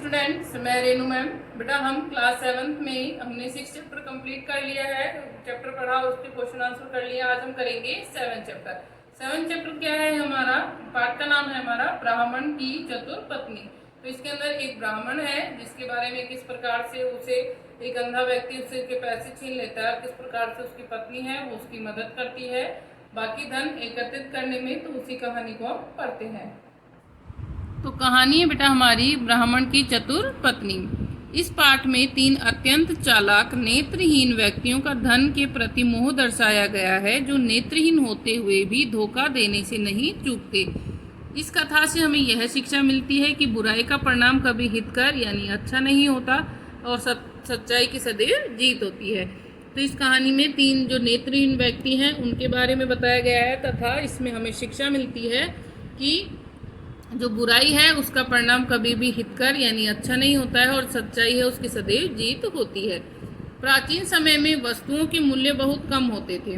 Students, मैं Renu ma'am. बेटा हम क्लास 7th में हमने 6 चैप्टर कंप्लीट कर लिया है। चैप्टर पढ़ा, उसके क्वेश्चन आंसर कर लिया। आज हम करेंगे 7 चैप्टर। 7 चैप्टर क्या है हमारा? पाठ का नाम है हमारा ब्राह्मण की चतुर पत्नी। तो इसके अंदर एक ब्राह्मण है जिसके बारे में किस प्रकार से उसे एक अंधा व्यक्ति उससे के पैसे छीन लेता है, किस प्रकार से उसकी पत्नी है वो उसकी मदद करती है बाकी धन एकत्रित करने में। तो उसी कहानी को हम पढ़ते हैं। तो कहानी है बेटा हमारी ब्राह्मण की चतुर पत्नी। इस पाठ में 3 अत्यंत चालाक नेत्रहीन व्यक्तियों का धन के प्रति मोह दर्शाया गया है, जो नेत्रहीन होते हुए भी धोखा देने से नहीं चूकते। इस कथा से हमें यह शिक्षा मिलती है कि बुराई का परिणाम कभी हितकर यानी अच्छा नहीं होता और सच्चाई की सदैव जीत होती है। तो इस कहानी में 3 जो नेत्रहीन व्यक्ति हैं उनके बारे में बताया गया है तथा इसमें हमें शिक्षा मिलती है कि जो बुराई है उसका परिणाम कभी भी हितकर यानी अच्छा नहीं होता है और सच्चाई है उसकी सदैव जीत होती है। प्राचीन समय में वस्तुओं के मूल्य बहुत कम होते थे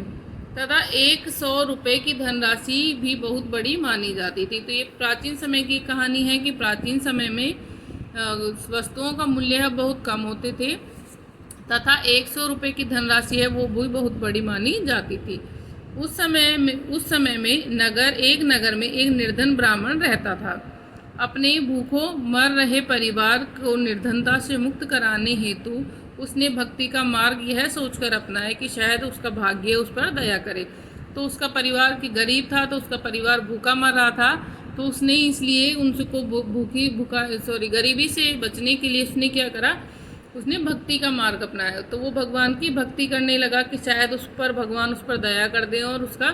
तथा 100 रुपये की धनराशि भी बहुत बड़ी मानी जाती थी। तो ये प्राचीन समय की कहानी है कि प्राचीन समय में वस्तुओं का मूल्य बहुत कम होते थे तथा 100 रुपये की धनराशि है वो भी बहुत बड़ी मानी जाती थी। उस समय में एक नगर में एक निर्धन ब्राह्मण रहता था। अपने भूखों मर रहे परिवार को निर्धनता से मुक्त कराने हेतु उसने भक्ति का मार्ग यह सोचकर अपनाया कि शायद उसका भाग्य उस पर दया करे। तो उसका परिवार की गरीब था, तो उसका परिवार भूखा मर रहा था, तो उसने इसलिए उनको गरीबी से बचने के लिए उसने क्या करा, उसने भक्ति का मार्ग अपनाया। तो वो भगवान की भक्ति करने लगा कि शायद भगवान उस पर दया कर दें और उसका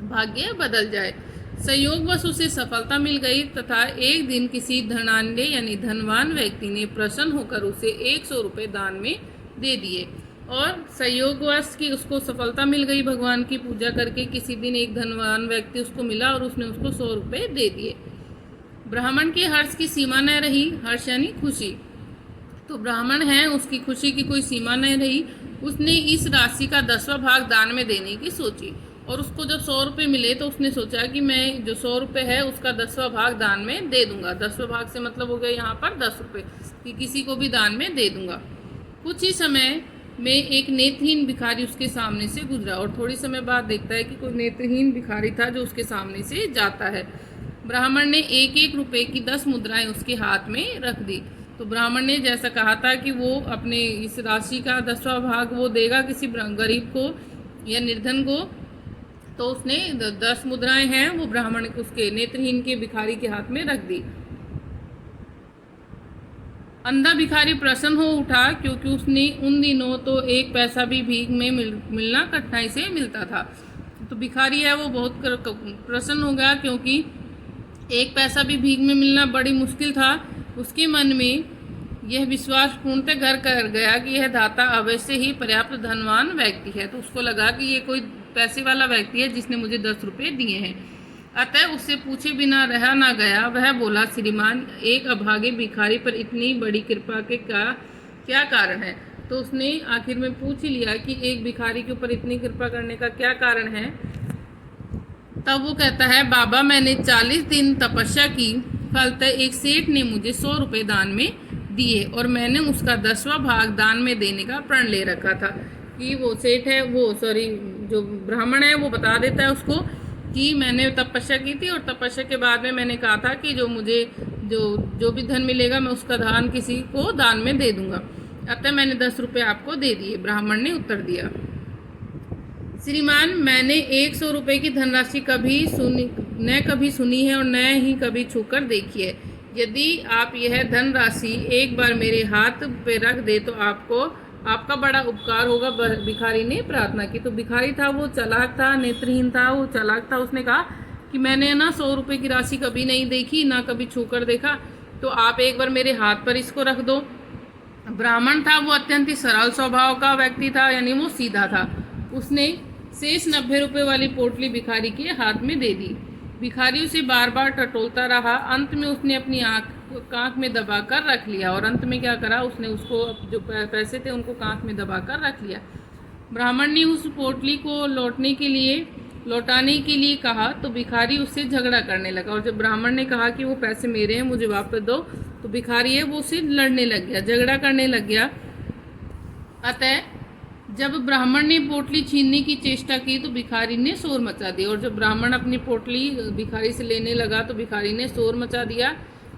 भाग्य बदल जाए। संयोगवश उसे सफलता मिल गई तथा एक दिन किसी धनाढ्य यानी धनवान व्यक्ति ने प्रसन्न होकर उसे 100 रुपये दान में दे दिए। और संयोगवश की उसको सफलता मिल गई भगवान की पूजा करके। किसी दिन एक धनवान व्यक्ति उसको मिला और उसने उसको 100 रुपये दे दिए। ब्राह्मण के हर्ष की सीमा न रही। हर्ष यानी खुशी। तो ब्राह्मण है, उसकी खुशी की कोई सीमा नहीं रही। उसने इस राशि का 10वां भाग दान में देने की सोची और उसको जब 100 रुपये मिले तो उसने सोचा कि मैं जो 100 रुपये है उसका 10वां भाग दान में दे दूंगा। 10वां भाग से मतलब हो गया यहाँ पर 10 रुपये कि किसी को भी दान में दे दूंगा। कुछ ही समय में एक नेत्रहीन भिखारी उसके सामने से गुजरा और थोड़ी समय बाद देखता है कि कोई नेत्रहीन भिखारी था जो उसके सामने से जाता है। ब्राह्मण ने 1-1 रुपये की 10 मुद्राएं उसके हाथ में रख दी। तो ब्राह्मण ने जैसा कहा था कि वो अपने इस राशि का 10वां भाग वो देगा किसी गरीब को या निर्धन को, तो उसने 10 मुद्राएं हैं वो ब्राह्मण उसके नेत्रहीन के भिखारी के हाथ में रख दी। अंधा भिखारी प्रसन्न हो उठा क्योंकि उसने उन दिनों तो 1 पैसा भी भीख में मिलना कठिनाई से मिलता था। तो भिखारी है वो बहुत प्रसन्न हो गया क्योंकि 1 पैसा भी भीख में मिलना बड़ी मुश्किल था। उसके मन में यह विश्वास पूर्णतः घर कर गया कि यह दाता अवश्य ही पर्याप्त धनवान व्यक्ति है। तो उसको लगा कि ये कोई पैसे वाला व्यक्ति है जिसने मुझे 10 रुपये दिए हैं। अतः उससे पूछे बिना रहा ना गया। वह बोला, श्रीमान, एक अभागे भिखारी पर इतनी बड़ी कृपा के क्या कारण है? तो उसने आखिर में पूछ ही लिया कि एक भिखारी के ऊपर इतनी कृपा करने का क्या कारण है। तब वो कहता है, बाबा, मैंने 40 दिन तपस्या की, फलतः एक सेठ ने मुझे 100 रुपये दान में दिए और मैंने उसका 10वां भाग दान में देने का प्रण ले रखा था। कि वो सेठ है जो ब्राह्मण है वो बता देता है उसको कि मैंने तपस्या की थी और तपस्या के बाद में मैंने कहा था कि मुझे जो भी धन मिलेगा मैं उसका दान किसी को दान में दे दूंगा। अतः मैंने 10 रुपये आपको दे दिए। ब्राह्मण ने उत्तर दिया, श्रीमान, मैंने 100 रुपये की धनराशि कभी सुनी है और न ही कभी छूकर देखी है। यदि आप यह धनराशि एक बार मेरे हाथ पे रख दे तो आपका बड़ा उपकार होगा। भिखारी ने प्रार्थना की। तो भिखारी था वो चालाक था, नेत्रहीन था वो चालाक था। उसने कहा कि मैंने ना 100 रुपये की राशि कभी नहीं देखी, ना कभी छूकर देखा, तो आप एक बार मेरे हाथ पर इसको रख दो। ब्राह्मण था वो अत्यंत ही सरल स्वभाव का व्यक्ति था, यानी वो सीधा था। उसने शेष 90 रुपये वाली पोटली भिखारी के हाथ में दे दी। भिखारी उसे बार बार टटोलता रहा। अंत में उसने अपनी कांख में दबाकर रख लिया। और अंत में क्या करा, उसने उसको जो पैसे थे उनको कांख में दबाकर रख लिया। ब्राह्मण ने उस पोटली को लौटने के लिए लौटाने के लिए कहा तो भिखारी उससे झगड़ा करने लगा। और जब ब्राह्मण ने कहा कि वो पैसे मेरे हैं, मुझे वापस दो, तो भिखारी है वो उससे लड़ने लग गया, झगड़ा करने लग गया। अतः जब ब्राह्मण ने पोटली छीनने की चेष्टा की तो भिखारी ने शोर मचा दिया। और जब ब्राह्मण अपनी पोटली भिखारी से लेने लगा तो भिखारी ने शोर मचा दिया,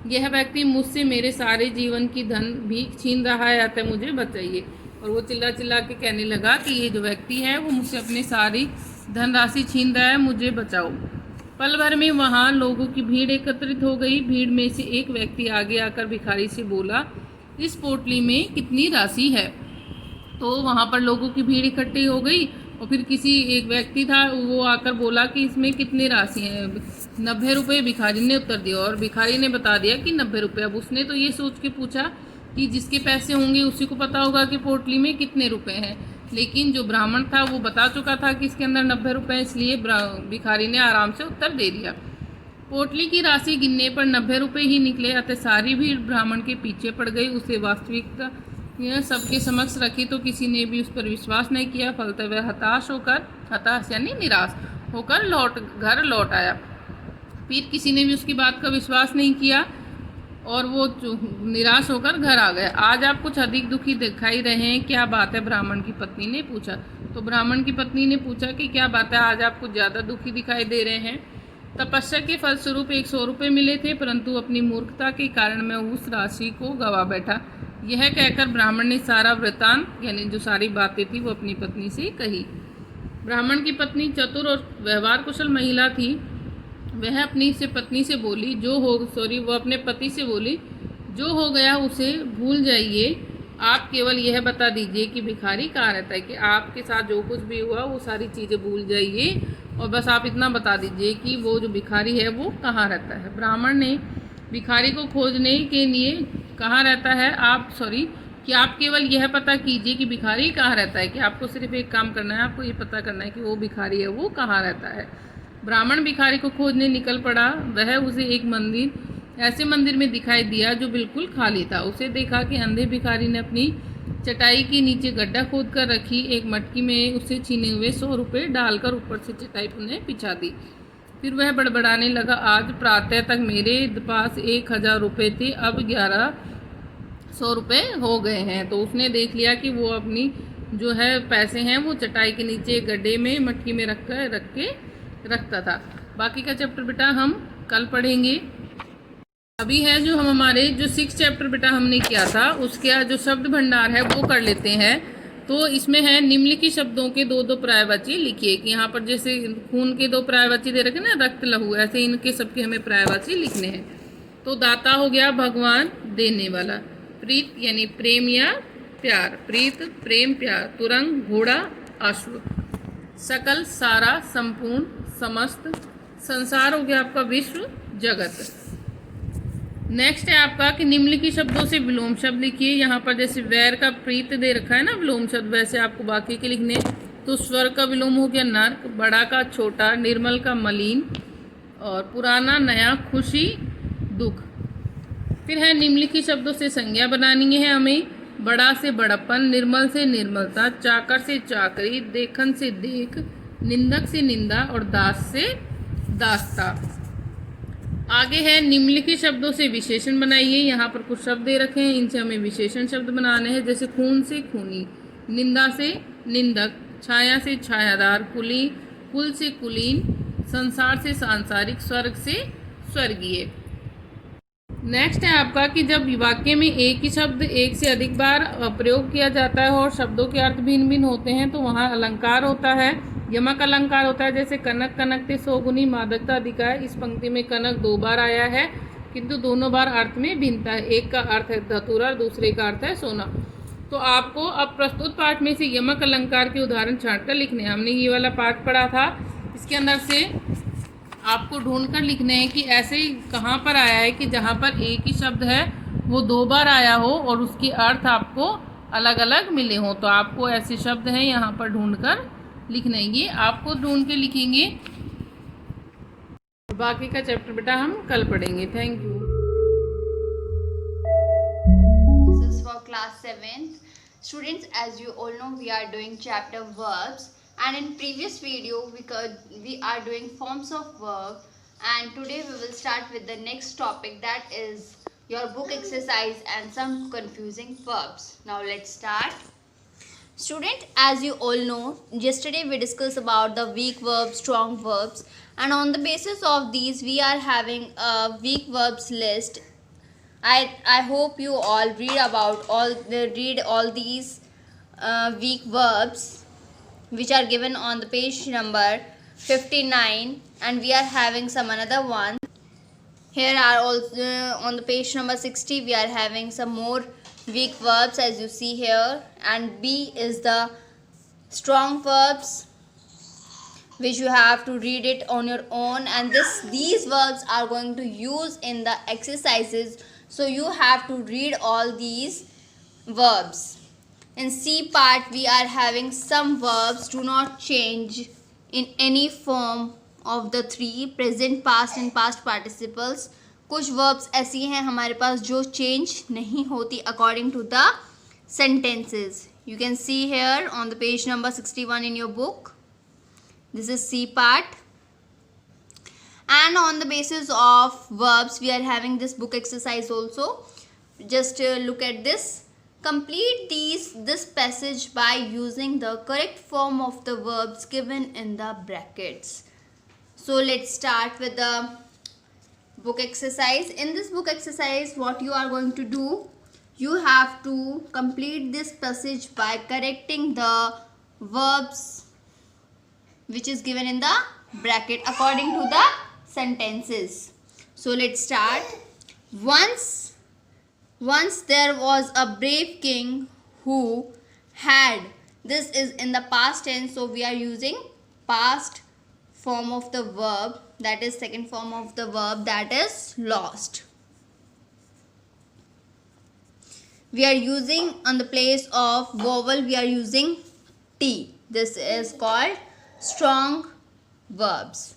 यह व्यक्ति मुझसे मेरे सारे जीवन की धन भी छीन रहा है, अतः मुझे बचाइए। और वो चिल्ला चिल्ला के कहने लगा कि ये जो व्यक्ति है वो मुझसे अपनी सारी धनराशि छीन रहा है, मुझे बचाओ। पल भर में वहाँ लोगों की भीड़ एकत्रित हो गई। भीड़ में से एक व्यक्ति आगे आकर भिखारी से बोला, इस पोटली में कितनी राशि है? तो वहाँ पर लोगों की भीड़ इकट्ठी हो गई और फिर किसी एक व्यक्ति था, वो आकर बोला कि इसमें कितनी राशि है? 90 रुपये भिखारी ने उत्तर दिया। और भिखारी ने बता दिया कि 90 रुपये। अब उसने तो ये सोच के पूछा कि जिसके पैसे होंगे उसी को पता होगा कि पोटली में कितने रुपए हैं, लेकिन जो ब्राह्मण था वो बता चुका था कि इसके अंदर 90 रुपये, इसलिए भिखारी ने आराम से उत्तर दे दिया। पोटली की राशि गिनने पर 90 रुपये ही निकले, अतः सारी भीड़ ब्राह्मण के पीछे पड़ गई। उसे वास्तविकता यह सबके समक्ष रखी तो किसी ने भी उस पर विश्वास नहीं किया। फलतः वह हताश यानी निराश होकर घर लौट आया। फिर किसी ने भी उसकी बात का विश्वास नहीं किया और वो निराश होकर घर आ गया। आज आप कुछ अधिक दुखी दिखाई रहे हैं, क्या बात है? ब्राह्मण की पत्नी ने पूछा। तो ब्राह्मण की पत्नी ने पूछा कि क्या बात है, आज आप कुछ ज़्यादा दुखी दिखाई दे रहे हैं। तपस्या के फलस्वरूप 100 रुपये मिले थे, परंतु अपनी मूर्खता के कारण मैं उस राशि को गवा बैठा। यह कहकर ब्राह्मण ने सारा वृतांत यानी जो सारी बातें थी वो अपनी पत्नी से कही। ब्राह्मण की पत्नी चतुर और व्यवहार कुशल महिला थी। वह पत्नी से बोली, वह अपने पति से बोली, जो हो गया उसे भूल जाइए। आप केवल यह बता दीजिए कि भिखारी कहाँ रहता है, कि आपके साथ जो कुछ भी हुआ वो सारी चीज़ें भूल जाइए और बस आप इतना बता दीजिए कि वो जो भिखारी है वो कहाँ रहता है। ब्राह्मण ने भिखारी को खोजने के लिए कहाँ रहता है कि आप केवल यह पता कीजिए कि भिखारी कहाँ रहता है, कि आपको सिर्फ एक काम करना है, आपको ये पता करना है कि वो भिखारी है वो कहाँ रहता है। ब्राह्मण भिखारी को खोजने निकल पड़ा। वह उसे एक ऐसे मंदिर में दिखाई दिया जो बिल्कुल खाली था। उसे देखा कि अंधे भिखारी ने अपनी चटाई के नीचे गड्ढा खोद कर रखी एक मटकी में उसे छीने हुए 100 रुपये डालकर ऊपर से चटाई पुनः बिछा दी। फिर वह बड़बड़ाने लगा, आज प्रातः तक मेरे पास 1000 रुपये थे, अब 1100 रुपये हो गए हैं। तो उसने देख लिया कि वो अपनी जो है पैसे हैं वो चटाई के नीचे गड्ढे में मटकी में रख के रखता था। बाकी का चैप्टर बेटा हम कल पढ़ेंगे। अभी है जो हम हमारे जो 6 चैप्टर बेटा हमने किया था उसका जो शब्द भंडार है वो कर लेते हैं। तो इसमें है निम्नलिखित शब्दों के 2-2 पर्यायवाची लिखिए, कि यहाँ पर जैसे खून के 2 पर्यायवाची दे रखे ना, रक्त लहू, ऐसे इनके सबके हमें पर्यायवाची लिखने हैं। तो दाता हो गया भगवान, देने वाला। प्रीत यानी प्रेम या प्यार, प्रीत प्रेम प्यार। तुरंग घोड़ा अश्व। सकल सारा संपूर्ण समस्त। संसार हो गया आपका विश्व जगत। नेक्स्ट है आपका कि निम्नलिखित शब्दों से विलोम शब्द लिखिए। यहाँ पर जैसे वैर का प्रीत दे रखा है ना विलोम शब्द, वैसे आपको बाकी के लिखने। तो स्वर का विलोम हो गया नर्क, बड़ा का छोटा, निर्मल का मलिन, और पुराना नया, खुशी दुख। फिर है निम्नलिखित शब्दों से संज्ञा बनानी है हमें। बड़ा से बड़प्पन, निर्मल से निर्मलता, चाकर से चाकरी, देखन से देख, निंदक से निंदा और दास से दासता। आगे है निम्नलिखित शब्दों से विशेषण बनाइए। यहाँ पर कुछ शब्द दे रखे हैं, इनसे हमें विशेषण शब्द बनाने हैं। जैसे खून से खूनी, निंदा से निंदक, छाया से छायादार, कुल से कुलीन, संसार से सांसारिक, स्वर्ग से स्वर्गीय। नेक्स्ट है आपका कि जब वाक्य में एक ही शब्द एक से अधिक बार प्रयोग किया जाता है और शब्दों के अर्थ भिन्न भिन्न होते हैं तो वहाँ अलंकार होता है, यमक अलंकार होता है। जैसे कनक कनकते सौगुनी मादकता अधिका है। इस पंक्ति में कनक 2 बार आया है किंतु दोनों बार अर्थ में भिन्नता है। एक का अर्थ है धतूरा और दूसरे का अर्थ है सोना। तो आपको अब प्रस्तुत पाठ में से यमक अलंकार के उदाहरण छांटकर लिखने हैं। हमने ये वाला पाठ पढ़ा था, इसके अंदर से आपको ढूंढकर लिखने हैं कि ऐसे ही कहाँ पर आया है कि जहाँ पर एक ही शब्द है वो 2 बार आया हो और उसके अर्थ आपको अलग अलग मिले हों। तो आपको ऐसे शब्द हैं यहाँ पर ढूंढकर लिखना है, ये आपको ढूंढ के लिखेंगे। बाकी का चैप्टर बेटा हम कल पढ़ेंगे। Thank you. This is for class 7. Students, as you all know, we are doing chapter verbs And in previous video we are doing forms of verb, and today we will start with the next topic, that is your book exercise and some confusing verbs. Now let's start. Student, as you all know, yesterday we discussed about the weak verbs, strong verbs, and on the basis of these we are having a weak verbs list. I hope you all read all these weak verbs which are given on the page number 59, and we are having some another one. Here are also on the page number 60 we are having some more weak verbs as you see here, and B is the strong verbs which you have to read it on your own, and these verbs are going to use in the exercises, so you have to read all these verbs. In C part we are having some verbs do not change in any form of the three present, past and past participles. कुछ verbs ऐसी हैं हमारे पास जो change नहीं होती according to the sentences. You can see here on the page number 61 in your book. This is C part. And on the basis of verbs we are having this book exercise also. Just look at this. Complete this passage by using the correct form of the verbs given in the brackets. So let's start with the book exercise. In this book exercise, what you are going to do, you have to complete this passage by correcting the verbs which is given in the bracket according to the sentences. So let's start. Once there was a brave king who had, this is in the past tense, so we are using past form of the verb, that is second form of the verb, that is lost. We are using on the place of vowel we are using T. This is called strong verbs.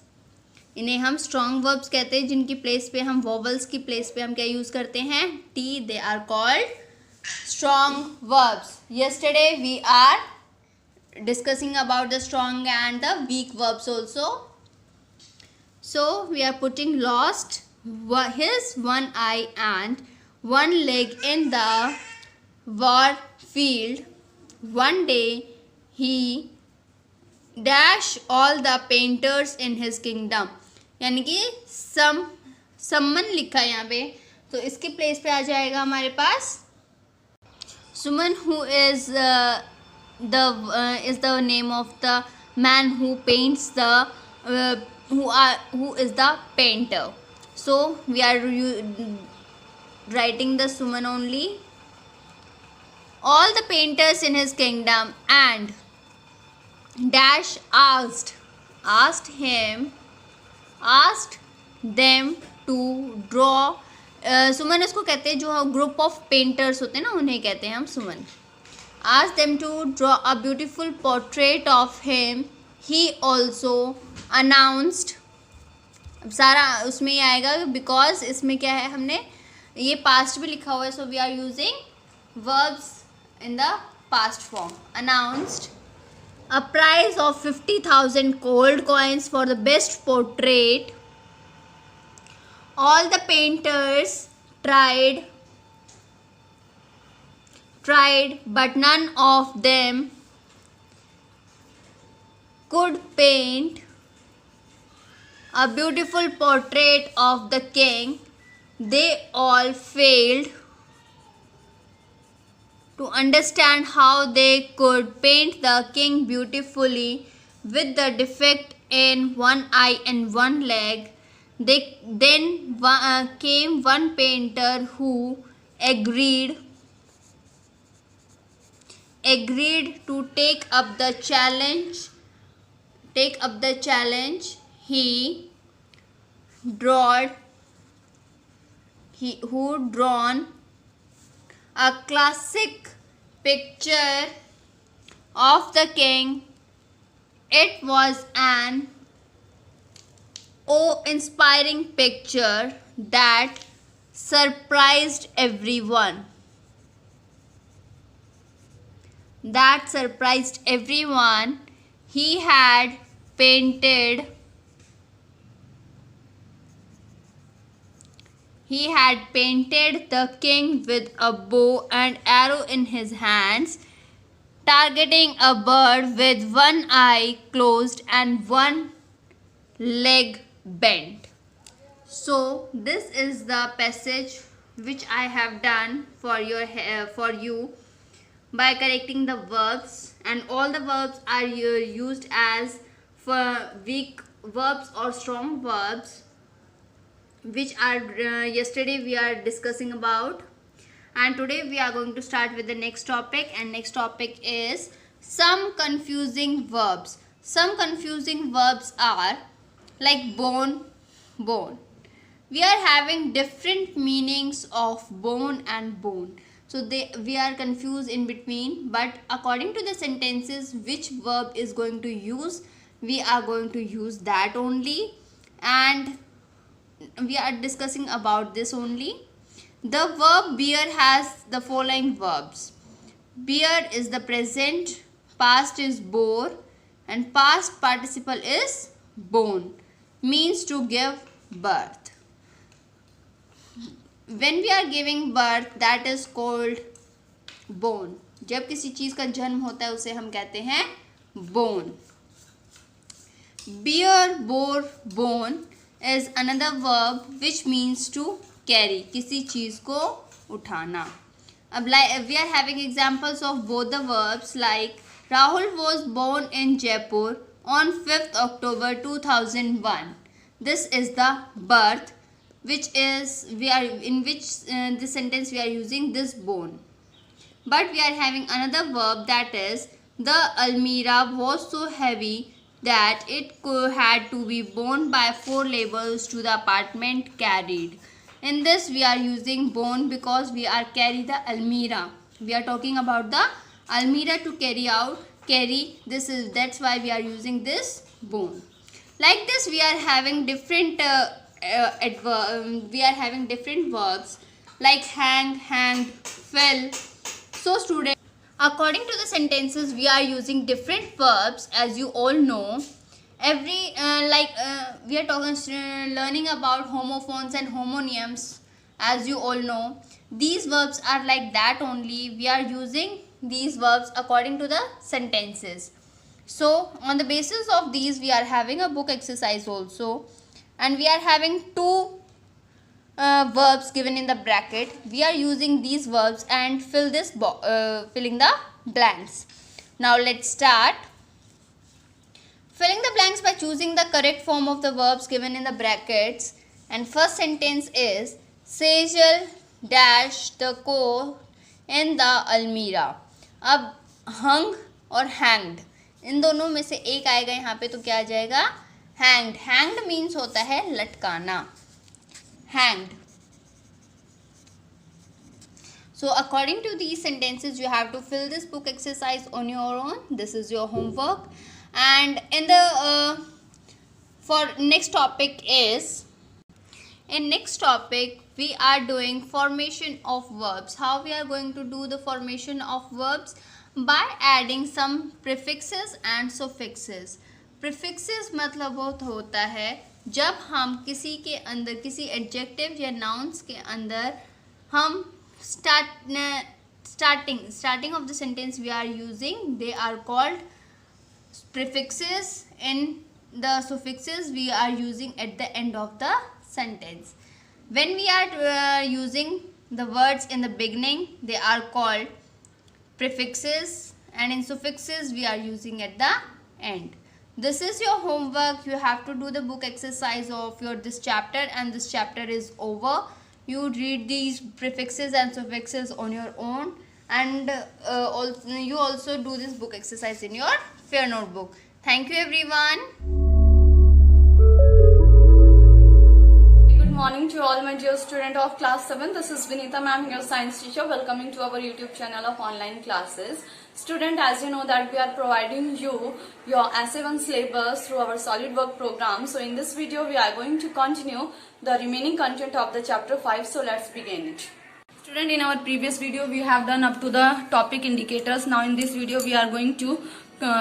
इन्हें हम strong verbs कहते हैं, जिनकी place पे हम vowels की place पे हम क्या यूज़ करते हैं, टी. They are called strong verbs. Yesterday we are discussing about the strong and the weak verbs also. So we are putting lost his one eye and one leg in the war field. One day he dash all the painters in his kingdom. यानी कि सम्मन लिखा है यहाँ पे, तो इसके place पे आ जाएगा हमारे पास Suman, who is the name of the man who paints the who is the painter. So we are writing the Suman only. All the painters in his kingdom and dash asked them to draw. सुमन इसको कहते हैं, जो group of painters होते हैं ना उन्हें कहते हैं हम सुमन. asked them to draw a beautiful portrait of him. He also announced. अब सारा उसमें ही आएगा बिकॉज इसमें क्या है, हमने ये पास्ट भी लिखा हुआ है, so we are using verbs in the past form. announced a prize of 50,000 gold coins for the best portrait. All the painters tried, but none of them could paint a beautiful portrait of the king. They all failed to understand how they could paint the king beautifully with the defect in one eye and one leg. Then came one painter who agreed to take up the challenge. He drawn a classic picture of the king. It was an awe-inspiring picture that surprised everyone. he had painted the king with a bow and arrow in his hands, targeting a bird with one eye closed and one leg bent. So this is the passage which I have done for you by correcting the verbs, and all the verbs are used as for weak verbs or strong verbs, which are yesterday we are discussing about. And today we are going to start with the next topic, and next topic is some confusing verbs. Some confusing verbs are like bone, bone. We are having different meanings of bone and bone, so we are confused in between, but according to the sentences which verb is going to use, we are going to use that only, and we are discussing about this only. The verb bear has the following verbs. Bear is the present, past is bore, and past participle is bone, means to give birth. When we are giving birth, that is called bone. जब किसी चीज का जन्म होता है उसे हम कहते हैं bone. Bear, bore, bone is another verb which means to carry, किसी चीज को उठाना. अब we are having examples of both the verbs, like Rahul was born in Jaipur on 5th October 2001. This is the birth, which is this sentence we are using this bone. But we are having another verb, that is the almirah was so heavy that it had to be borne by 4 labels to the apartment carried. In this we are using bone because we are carry the almirah. We are talking about the almirah to carry. That's why we are using this bone. Like this we are having different verbs like hang, hanged, fell. So students, according to the sentences we are using different verbs, as you all know. We are learning about homophones and homonyms, as you all know. These verbs are like that only. We are using these verbs according to the sentences. So on the basis of these we are having a book exercise also, and we are having 2 verbs given in the bracket. We are using these verbs and filling the blanks. Now let's start. Filling the blanks by choosing the correct form of the verbs given in the brackets. And first sentence is Sejal dash the coat in the almirah. अब hung और hanged, इन दोनों में से एक आएगा यहाँ पे, तो क्या आ जाएगा? Hanged. Hanged means होता है लटकाना. Hanged. So according to these sentences you have to fill this book exercise on your own. This is your homework. And in the for next topic is, in next topic we are doing formation of verbs. How we are going to do the formation of verbs? By adding some prefixes and suffixes. Prefixes मतलब वो होता है जब हम किसी के अंदर, किसी एडजेक्टिव या नाउन्स के अंदर हम starting of the sentence we are using, they are called prefixes. In the suffixes we are using at the end of the sentence. When we are using the words in the beginning, they are called prefixes, and in suffixes we are using at the end. This is your homework. You have to do the book exercise of this chapter, and this chapter is over. You read these prefixes and suffixes on your own, and you also do this book exercise in your fair notebook. Thank you everyone. Good morning to all my dear student of class 7. This is Vinita ma'am, your science teacher, welcoming to our YouTube channel of online classes. Student, as you know that we are providing you your SA1 syllabus through our SolidWorks program. So in this video we are going to continue the remaining content of the chapter 5. So let's begin it. Student, in our previous video we have done up to the topic indicators. Now in this video we are going to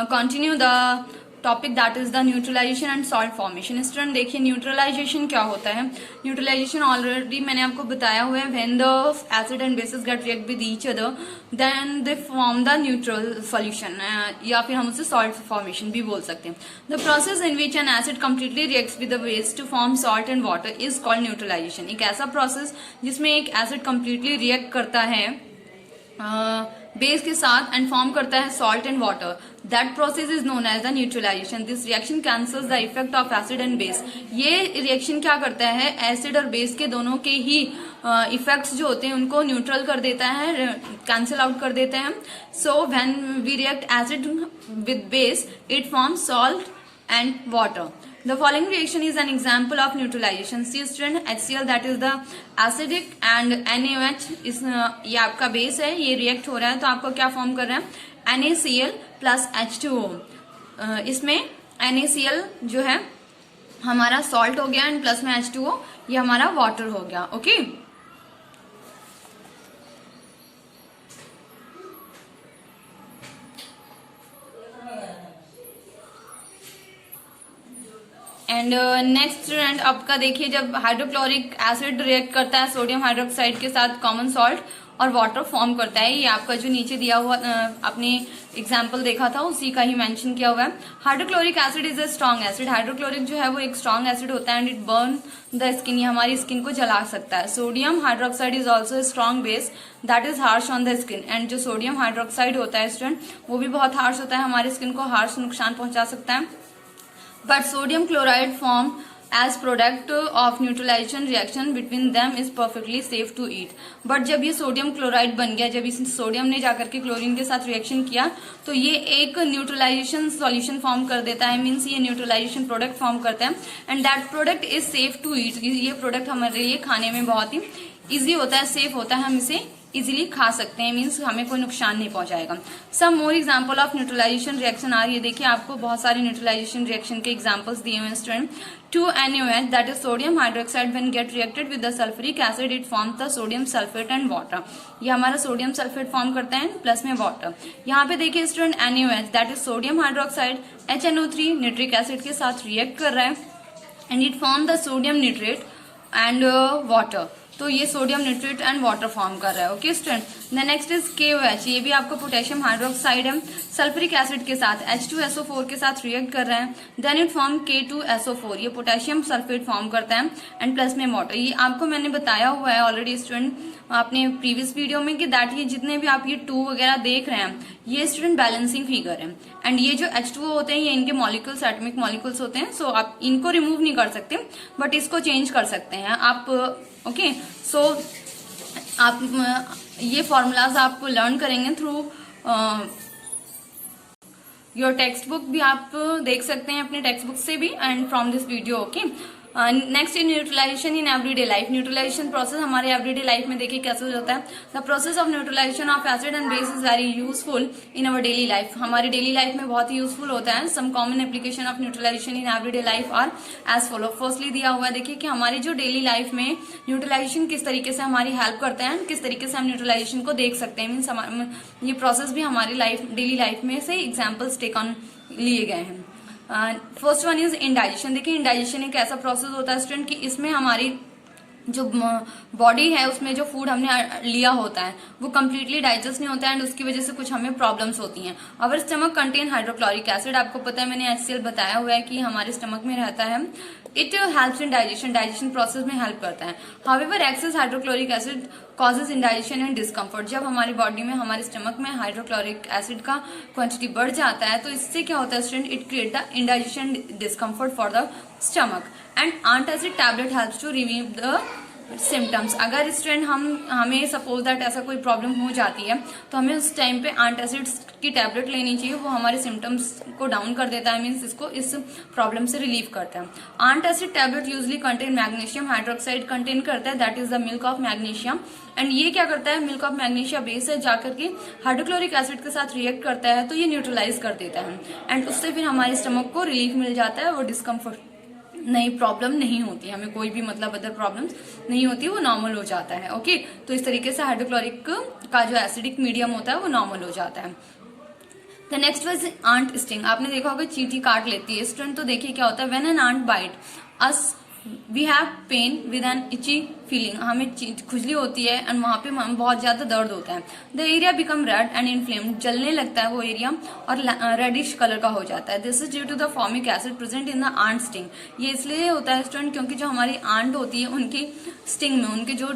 continue the topic that is the neutralisation and salt formation. Student देखिए neutralisation क्या होता है। Neutralisation already मैंने आपको बताया हुआ है, when the acid and bases get react with each other then they form the neutral solution, या फिर हम उसे सॉल्ट फॉर्मेशन भी बोल सकते हैं। The process in which an acid completely reacts with the base to form salt and water is called neutralisation. एक ऐसा प्रोसेस जिसमें एक एसिड कंप्लीटली रिएक्ट करता है बेस के साथ एंड फॉर्म करता है salt and water, that process is known as the neutralisation. This reaction cancels the effect of acid and base. ये रिएक्शन क्या करता है, एसिड और बेस के दोनों के ही इफेक्ट्स जो होते हैं उनको न्यूट्रल कर देता है, कैंसिल आउट कर देते हैं। So when we react acid with base it forms salt and water. The following reaction is an example of neutralization. See student, HCl that is the acidic and NaOH is ये आपका base है, ये react हो रहा है तो आपको क्या फॉर्म कर रहा है, NaCl प्लस H2O। इसमें NaCl जो है हमारा सॉल्ट हो गया एंड प्लस में H2O ये हमारा वाटर हो गया। ओके एंड नेक्स्ट स्टूडेंट आपका देखिए, जब हाइड्रोक्लोरिक एसिड रिएक्ट करता है सोडियम हाइड्रोक्साइड के साथ कॉमन सॉल्ट और वाटर फॉर्म करता है। ये आपका जो नीचे दिया हुआ आपने एग्जाम्पल देखा था उसी का ही मेंशन किया हुआ है। Hydrochloric acid is a strong acid. Hydrochloric जो है वो एक स्ट्रॉन्ग एसिड होता है and it burn the skin, ये हमारी स्किन को जला सकता है। Sodium hydroxide is also a strong base that is harsh on the skin. And जो सोडियम हाइड्रोक्साइड होता है स्टूडेंट वो भी बहुत हार्श होता है, हमारी स्किन को हार्श नुकसान पहुंचा सकता है। But sodium chloride form as product of neutralization reaction between them is perfectly safe to eat. But जब ये सोडियम क्लोराइड बन गया, जब इस सोडियम ने जाकर के क्लोरीन के साथ रिएक्शन किया तो ये एक न्यूट्रलाइजेशन सॉल्यूशन फॉर्म कर देता है, मीन्स ये न्यूट्रलाइजेशन प्रोडक्ट फॉर्म करता है and that product is safe to eat. ये प्रोडक्ट हमारे लिए खाने में बहुत ही इजी होता है, सेफ होता है, हम इसे इजीली खा सकते हैं, मीन्स हमें कोई नुकसान नहीं पहुंचाएगा। Some more example of neutralization reaction are, ये देखिए आपको बहुत सारे न्यूट्रलाइजेशन रिएक्शन के एग्जांपल्स दिए हुए हैं student. 2NaOH that is sodium hydroxide when get reacted with the sulphuric acid it form the sodium sulphate and water. ये हमारा सोडियम सल्फेट फॉर्म करता है प्लस में वाटर। यहाँ पे देखिए student NaOH that is sodium hydroxide HNO3 nitric acid के साथ रिएक्ट कर रहा है and it form the sodium nitrate and water. तो ये sodium nitrate and water form कर रहा है। Okay student, the next is KOH, ये भी आपको पोटेशियम हाइड्रोक्साइड है सल्फ्यूरिक एसिड के साथ H2SO4 के साथ रिएक्ट कर रहा है, देन इट फॉर्म K2SO4, ये पोटेशियम सल्फेट फॉर्म करता है एंड प्लस में वाटर। ये आपको मैंने बताया हुआ है ऑलरेडी स्टूडेंट अपने प्रीवियस वीडियो में कि दैट ये जितने भी आप ये 2 वगैरह देख रहे हैं ये स्टूडेंट बैलेंसिंग फिगर है एंड ये जो H2O होते हैं ये इनके मॉलिक्यूल्स एटॉमिक मॉलिक्यूल्स होते हैं। सो आप इनको रिमूव नहीं कर सकते बट इसको चेंज कर सकते हैं आप। ओके सो आप ये फॉर्मूलाज आप लर्न करेंगे थ्रू योर टेक्स्ट बुक, भी आप देख सकते हैं अपने टेक्स्ट बुक से भी and from this video. Okay next in neutralisation in everyday life. Neutralisation process हमारे एवरीडे लाइफ में देखिए कैसे होता है। The process of neutralisation of acid and base is very useful in our daily life. हमारी daily life में बहुत ही यूजफुल होता है। Some common application of neutralisation in everyday life are as follow. Firstly दिया हुआ है देखिए कि हमारी जो डेली लाइफ में न्यूट्रलाइजेशन किस तरीके से हमारी हेल्प करता है, किस तरीके से हम न्यूट्रलाइजेशन को देख सकते हैं, मीन्स ये प्रोसेस भी हमारी डेली लाइफ में से एग्जाम्पल्स टेक ऑन लिए गए हैं। First one is indigestion. देखिए इंडाइजेशन एक ऐसा प्रोसेस होता है स्टूडेंट कि इसमें हमारी जो बॉडी है उसमें जो फूड हमने लिया होता है वो कम्प्लीटली डाइजेस्ट नहीं होता है एंड उसकी वजह से कुछ हमें प्रॉब्लम्स होती हैं। अवर स्टमक कंटेन हाइड्रोक्लोरिक एसिड, आपको पता है मैंने HCl बताया हुआ है कि हमारे स्टमक में रहता है। It helps in digestion process में हेल्प करता है। However excess hydrochloric acid causes indigestion and discomfort. जब हमारी बॉडी में हमारे स्टमक में हाइड्रोक्लोरिक एसिड का क्वांटिटी बढ़ जाता है तो इससे क्या होता है student, it create the indigestion discomfort for the stomach and antacid tablet helps to relieve the symptoms. अगर स्टूडेंट हमें सपोज दैट ऐसा कोई प्रॉब्लम हो जाती है तो हमें उस टाइम पे एंटासिड की टैबलेट लेनी चाहिए, वो हमारे सिम्टम्स को डाउन कर देता है, मीन्स इसको इस प्रॉब्लम से रिलीव करता है। Antacid tablet usually contain magnesium hydroxide contain करता है, that is the milk of magnesium and ये क्या करता है, मिल्क ऑफ मैग्नीशिया बेस है जाकर के हाइड्रोक्लोरिक एसिड के साथ रिएक्ट करता है तो ये न्यूट्रलाइज कर देता है एंड उससे फिर हमारे स्टमक को रिलीफ मिल जाता है, वो डिस्कम्फर्ट नई प्रॉब्लम नहीं होती, हमें कोई भी मतलब अदर प्रॉब्लम्स नहीं होती, वो नॉर्मल हो जाता है। ओके तो इस तरीके से हाइड्रोक्लोरिक का जो एसिडिक मीडियम होता है वो नॉर्मल हो जाता है। The next was ant sting. आपने देखा होगा चींटी काट लेती है स्टूडेंट। तो देखिए क्या होता है, when an ant bite us we have pain with an itchy feeling. हमें खुजली होती है एंड वहां पे बहुत ज्यादा दर्द होता है। The area become red and inflamed, जलने लगता है वो एरिया और रेडिश कलर का हो जाता है। This is due to the formic acid present in the ant sting. ये इसलिए होता है स्टूडेंट क्योंकि जो हमारी आंट होती है उनकी स्टिंग में, उनके जो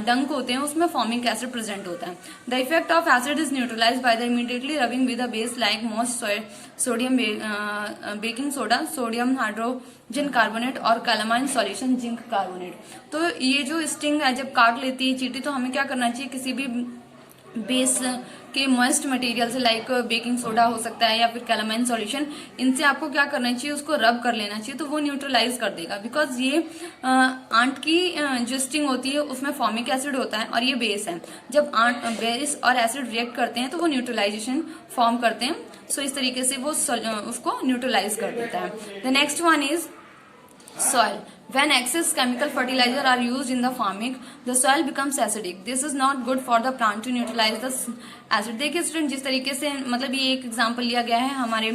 डंक होते हैं उसमें फॉर्मिक एसिड प्रेजेंट होता है। The effect of acid is neutralise by the immediately rubbing with a base like most sodium baking soda, sodium hydrogen carbonate और कैलामाइन सॉल्यूशन जिंक कार्बोनेट। तो ये जो स्टिंग है जब काट लेती है चींटी, तो हमें क्या करना चाहिए, किसी भी बेस के मॉइस्ट मटेरियल से लाइक बेकिंग सोडा हो सकता है या फिर कैलामाइन सॉल्यूशन, इनसे आपको क्या करना चाहिए, उसको रब कर लेना चाहिए, तो वो न्यूट्रलाइज कर देगा। बिकॉज ये आंट की जो स्टिंग होती है उसमें फॉर्मिक एसिड होता है और ये बेस है। जब आंट बेस और एसिड रिएक्ट करते हैं तो वो न्यूट्रलाइजेशन फॉर्म करते हैं। सो इस तरीके से वो उसको न्यूट्रलाइज कर देता है। The next one is soil. When excess chemical fertilizer are used in the farming, the soil becomes acidic. This is not good for the plant to neutralize the acid. देखिए स्टूडेंट, जिस तरीके से मतलब ये एक एग्जांपल लिया गया है हमारे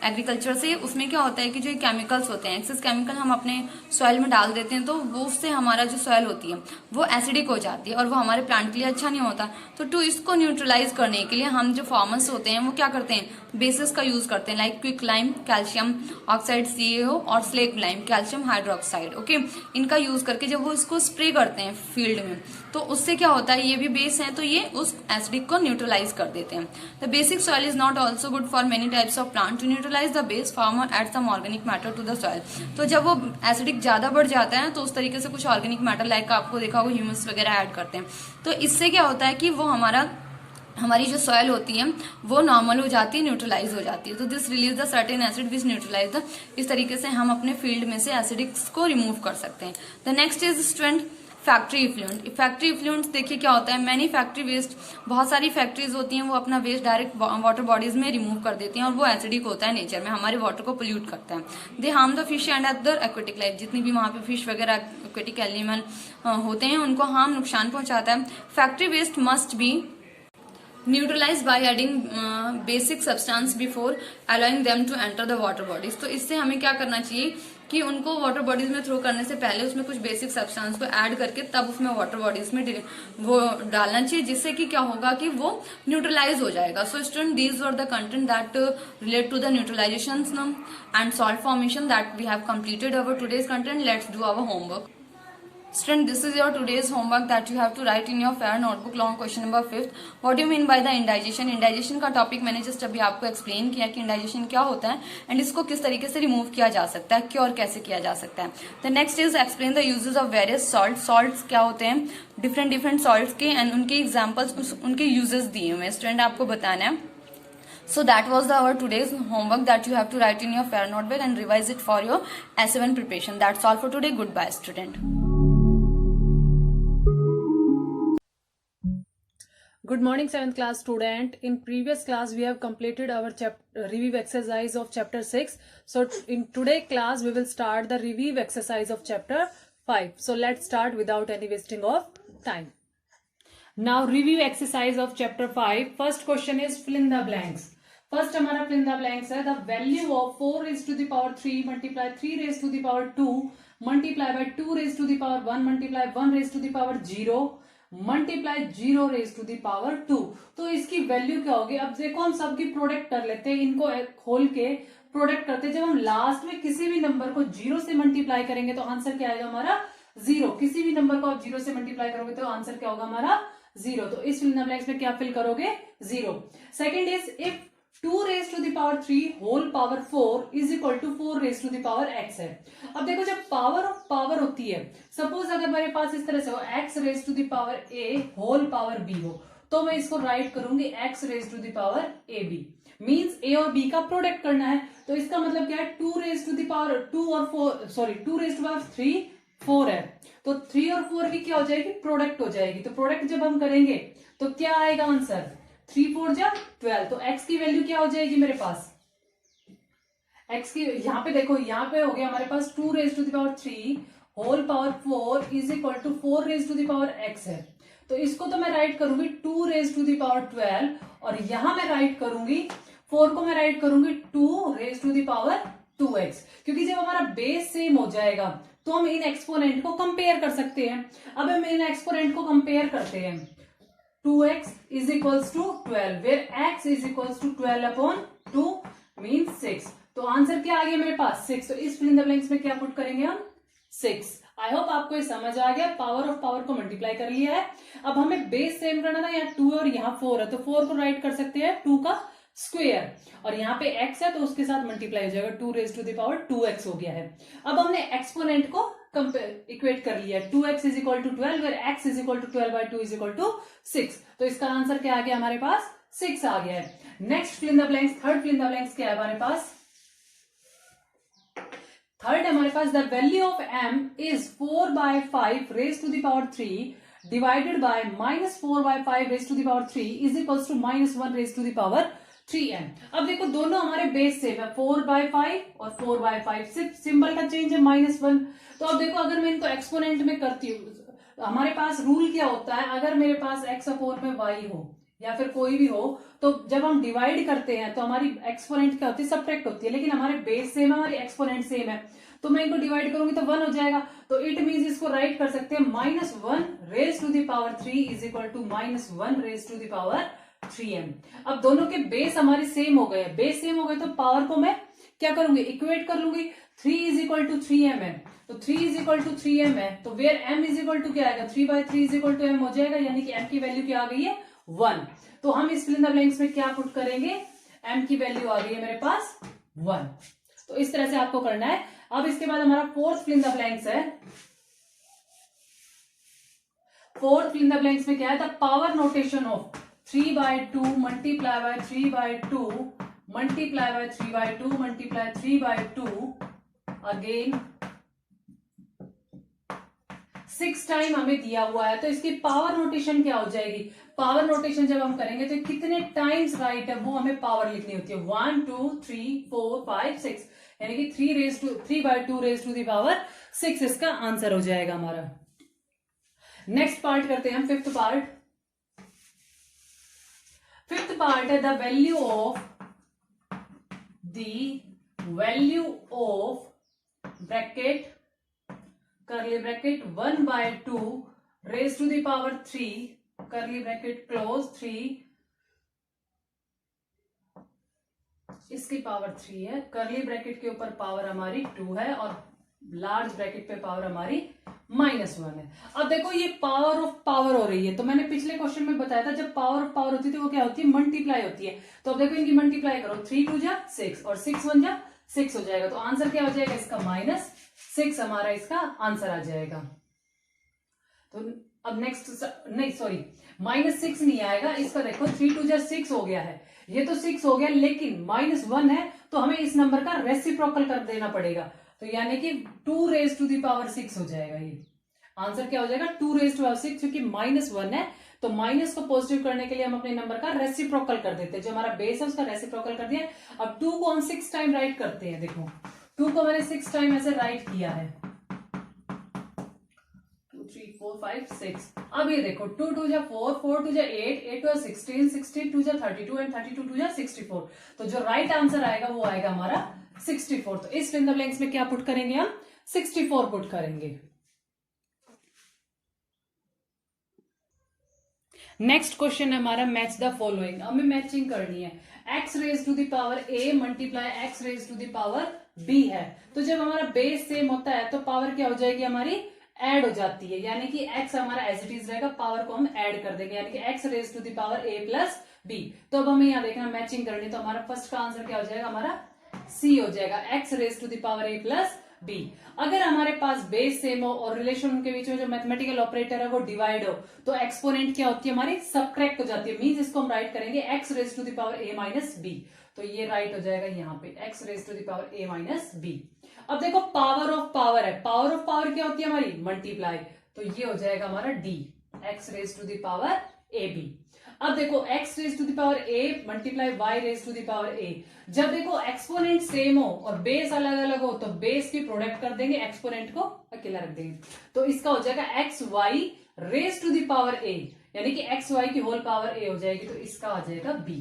एग्रीकल्चर से, उसमें क्या होता है कि जो केमिकल्स होते हैं, एक्सेस केमिकल हम अपने सॉइल में डाल देते हैं, तो वो उससे हमारा जो सॉइल होती है वो एसिडिक हो जाती है और वो हमारे प्लांट के लिए अच्छा नहीं होता। तो टू इसको न्यूट्रलाइज करने के लिए हम जो फार्मर्स होते हैं वो क्या करते हैं, बेसिस का यूज करते हैं like quick lime, calcium oxide CaO और slack lime, calcium hydroxide. Okay, इनका यूज करके जब वो इसको स्प्रे करते हैं फील्ड में, तो उससे क्या होता है, ये भी बेस है तो ये उस एसिडिक को न्यूट्रलाइज कर देते हैं। The basic soil is not also good for many types of plant. To neutralise the base, farmer add some organic matter to the soil. तो जब वो एसिडिक ज्यादा बढ़ जाता है तो उस तरीके से कुछ ऑर्गेनिक मैटर लाइक आपको देखा होगा ह्यूमस वगैरह ऐड करते हैं। तो इससे क्या होता है कि वो हमारी जो सॉइल होती है वो नॉर्मल हो जाती है, न्यूट्रलाइज हो जाती है। तो this release the certain acid which neutralise the, इस तरीके से हम अपने फील्ड में से एसिडिक्स को रिमूव कर सकते हैं। The next is student factory effluent. Factory effluent देखिए क्या होता है, मैनी फैक्ट्री वेस्ट, बहुत सारी फैक्ट्रीज होती हैं वो अपना वेस्ट डायरेक्ट वाटर बॉडीज में रिमूव कर देती हैं और वो एसिडिक होता है नेचर में, हमारे वाटर को पोल्यूट करता है। They harm the fish and other aquatic life, जितनी भी वहां पे फिश वगैरह एक्वेटिक एनिमल होते हैं उनको हार्म, नुकसान पहुंचाता है। Factory waste must be neutralise by adding basic substance before allowing them to enter the water bodies. तो इससे हमें क्या करना चाहिए कि उनको वाटर बॉडीज में थ्रो करने से पहले उसमें कुछ बेसिक सब्सटेंस को ऐड करके तब उसमें वाटर बॉडीज में वो डालना चाहिए, जिससे कि क्या होगा कि वो न्यूट्रलाइज हो जाएगा। So student, these were the content that relate to the neutralisation and salt formation that we have completed our today's content. Let's do our homework. Student, this is your today's homework that you have to write in your fair notebook. Long question number 5. What do you mean by the indigestion? Indigestion का topic मैंने just अभी आपको explain किया कि indigestion क्या होता है and इसको किस तरीके से रिमूव किया जा सकता है, क्योर कैसे किया जा सकता है. The next is explain the uses of various salt. Salts क्या होते हैं, डिफरेंट सॉल्ट्स के एंड उनके एग्जाम्पल्स, उनके यूजेस दिए हुए हैं स्टूडेंट, आपको बताना है. So that was our today's homework that you have to write in your fair notebook and revise it for your S7 preparation. That's all for today. Goodbye, student. Good morning 7th class student. In previous class we have completed our review exercise of chapter 6. So in today class we will start the review exercise of chapter 5. So let's start without any wasting of time. Now review exercise of chapter 5. First question is fill in the blanks. First हमारा fill in the blanks है the value of 4 raised to the power 3 multiply 3 raised to the power 2 multiply by 2 raised to the power 1 multiply 1 raised to the power 0 multiply 0 raise to the power 2. तो इसकी value क्या होगी, अब देखो हम सबकी product कर लेते हैं, इनको खोल के प्रोडक्ट करते हैं. जब हम लास्ट में किसी भी नंबर को 0 से मल्टीप्लाई करेंगे तो आंसर क्या आएगा हमारा 0. किसी भी नंबर को आप 0 से मल्टीप्लाई करोगे तो आंसर क्या होगा हमारा 0. तो इस फिल इन द ब्लैंक्स में क्या फिल करोगे 0. Second is if 2 raised to the power 3 whole power 4 is equal to 4 raised to the power x है. अब देखो जब पावर ऑफ पावर होती है, सपोज अगर मेरे पास इस तरह से हो x raised to the power a whole power b हो, तो मैं इसको राइट करूंगी x raised to the power ab. Means a और b का प्रोडक्ट करना है. तो इसका मतलब क्या है 2 raised to the power 2 और 4 sorry 2 raised to the power 3 4 है. तो 3 और 4 की क्या हो जाएगी, प्रोडक्ट हो जाएगी. तो प्रोडक्ट जब हम करेंगे तो क्या आएगा आंसर 3 4 जा 12. तो x की वैल्यू क्या हो जाएगी मेरे पास, x की यहाँ पे देखो, यहाँ पे हो गया हमारे पास 2 raised to the power 3 whole power 4 is equal to 4 raised to the power x है. तो इसको तो मैं राइट करूंगी 2 raised to the power 12 और यहां मैं राइट करूंगी 4 को मैं राइट करूंगी 2 raise to the power 2x, क्योंकि जब हमारा बेस सेम हो जाएगा तो हम इन एक्सपोनेंट को कंपेयर कर सकते हैं। अब हम इन एक्सपोनेंट को कंपेयर करते हैं। 2x is equals to 12 where x is equals to 12 upon 2 means 6। तो आंसर क्या आ गया मेरे पास 6। तो इस फिल इन द ब्लैंक्स में क्या पुट करेंगे हम 6। आई होप आपको ये समझ आ गया। पावर ऑफ पावर को मल्टीप्लाई कर लिया है। अब हमें बेस सेम करना था, यहाँ 2 और यहाँ 4 है, तो 4 को राइट कर सकते हैं 2 का स्क्वायर, और यहाँ पे x है तो उसके साथ मल्टीप्लाई हो जाएगा, 2 raise to the power 2x हो गया है। अब हमने एक्सपोनेंट को इक्वेट कर लिया, 2x is equal to 12 where x is equal to 12 by 2 is equal to 6। तो इसका आंसर क्या आ गया हमारे पास 6 आ गया है। Next fill in the blanks, third fill in the blanks क्या है हमारे पास, थर्ड हमारे पास the value of m is 4 by 5 raise to the power 3 divided by -4 by 5 raise to the power 3 is equals to -1 raise to the power 3m। अब देखो दोनों हमारे बेस सेम है, 4 बाय 5 और 4 बाय 5, सिर्फ सिंबल का चेंज है -1। तो अब देखो अगर मैं इनको एक्सपोनेंट में करती हूँ, हमारे पास रूल क्या होता है, अगर मेरे पास x अपोन में y हो या फिर कोई भी हो, तो जब हम डिवाइड करते हैं तो हमारी एक्सपोनेंट क्या होती है, सब्ट्रैक्ट होती है, लेकिन हमारे बेस सेम है, हमारी एक्सपोनेंट सेम है, तो मैं इनको डिवाइड करूंगी तो 1 हो जाएगा। तो इट मींस इसको राइट कर सकते हैं -1 raise to the power 3 is equal to -1 raise to the power 3m। अब दोनों के बेस हमारे सेम हो गए, बेस सेम हो गए तो पावर को मैं क्या करूंगी, इक्वेट कर लूंगी। 3 इज इक्वल टू 3m है, तो 3 इज इक्वल टू 3m है, तो where m is equal to क्या आएगा, 3 by 3 is equal to m हो जाएगा, यानी कि m की वैल्यू क्या आ गई है 1। तो हम इस फिल इन द ब्लैंक्स में क्या पुट करेंगे, m की वैल्यू आ गई है मेरे पास 1। तो इस तरह से आपको करना है। अब इसके बाद हमारा fourth fill in the blanks है। Fourth fill in the blanks में क्या है, the power notation of 3 by 2 multiply by 3 by 2 multiply by 3 by 2 multiply 3 by 2 again 6 time हमें दिया हुआ है, तो इसकी पावर नोटेशन क्या हो जाएगी, पावर नोटेशन जब हम करेंगे तो कितने टाइम्स राइट है वो हमें पावर लिखनी होती है, 1 2 3 4 5 6, यानी कि 3 by 2 raise to the power 6 इसका आंसर हो जाएगा हमारा। नेक्स्ट पार्ट करते हैं हम, फिफ्थ पार्ट। फिफ्थ पार्ट है the value of bracket curly bracket 1 by 2 raised to the power 3 curly bracket close 3 इसकी पावर 3 है, कर्ली ब्रैकेट के ऊपर पावर हमारी 2 है और लार्ज ब्रैकेट पे पावर हमारी -1 है। अब देखो ये पावर ऑफ पावर हो रही है, तो मैंने पिछले क्वेश्चन में बताया था जब पावर ऑफ पावर होती थी वो क्या होती है, मल्टीप्लाई होती है। तो अब देखो इनकी मल्टीप्लाई करो, 3 2 जा 6 और 6 1 जा 6 हो जाएगा, तो आंसर क्या हो जाएगा इसका -6 हमारा इसका आंसर आ जाएगा। तो अब नेक्स्ट, नहीं सॉरी -6 नहीं आएगा इसका, देखो 3 2 जा 6 हो गया है, ये तो 6 हो गया, लेकिन -1 है तो हमें इस नंबर का रेसिप्रोकल कर देना पड़ेगा, तो यानी कि 2 रेज टू दी पावर 6 हो जाएगा। ये आंसर क्या हो जाएगा 2 रेज टू पावर 6, क्योंकि -1 है तो माइनस को पॉजिटिव करने के लिए हम अपने नंबर का रेसिप्रोकल कर देते हैं, जो हमारा बेस है उसका रेसिप्रोकल कर दिया। अब 2 को हम 6 टाइम राइट करते हैं, देखो 2 को मैंने 6 टाइम ऐसे राइट किया है, 2 3 4 5 6। अब ये देखो 2 2 जा 4 4 2 जा 8 8 2 जा 16 16 2 जा 32 एंड 32 2 जा 64। तो जो राइट आंसर आएगा वो आएगा हमारा 64। तो इस फिल इन द ब्लैंक्स में क्या पुट करेंगे हम, 64 पुट करेंगे। नेक्स्ट क्वेश्चन है हमारा मैच द फॉलोइंग। हमें मैचिंग करनी है, x raise to the power a multiply x raise to the power b है, तो जब हमारा बेस सेम होता है तो पावर क्या हो जाएगी हमारी ऐड हो जाती है, यानी कि x हमारा एज इट इज रहेगा, पावर को हम ऐड कर देंगे, यानी कि x raise to the power a plus b। तो अब हमें यहाँ देखना मैचिंग करनी, तो हमारा फर्स्ट का आंसर क्या हो जाएगा, हमारा c हो जाएगा, x raise to the power a plus b। अगर हमारे पास बेस सेम हो और रिलेशन उनके बीच में जो मैथमेटिकल ऑपरेटर है वो डिवाइड हो, तो एक्सपोनेंट क्या होती है हमारी सबट्रैक्ट हो जाती है, मींस इसको हम राइट करेंगे x raise to the power a minus b। तो ये राइट हो जाएगा यहाँ पे x raise to the power a minus b। अब देखो पावर ऑफ पावर है, पावर ऑफ पावर क्या होती है हमारी मल्टीप्लाई, तो ये हो जाएगा हमारा d x raise to the power ab। अब देखो x raise to the power a multiply y raise to the power a। जब देखो एक्सपोनेंट सेम हो और बेस अलग अलग हो तो बेस की प्रोडक्ट कर देंगे, एक्सपोनेंट को अकेला रख देंगे, तो इसका हो जाएगा x y raise to the power a, यानी कि एक्स वाई की होल पावर a हो जाएगी, तो इसका आ जाएगा b।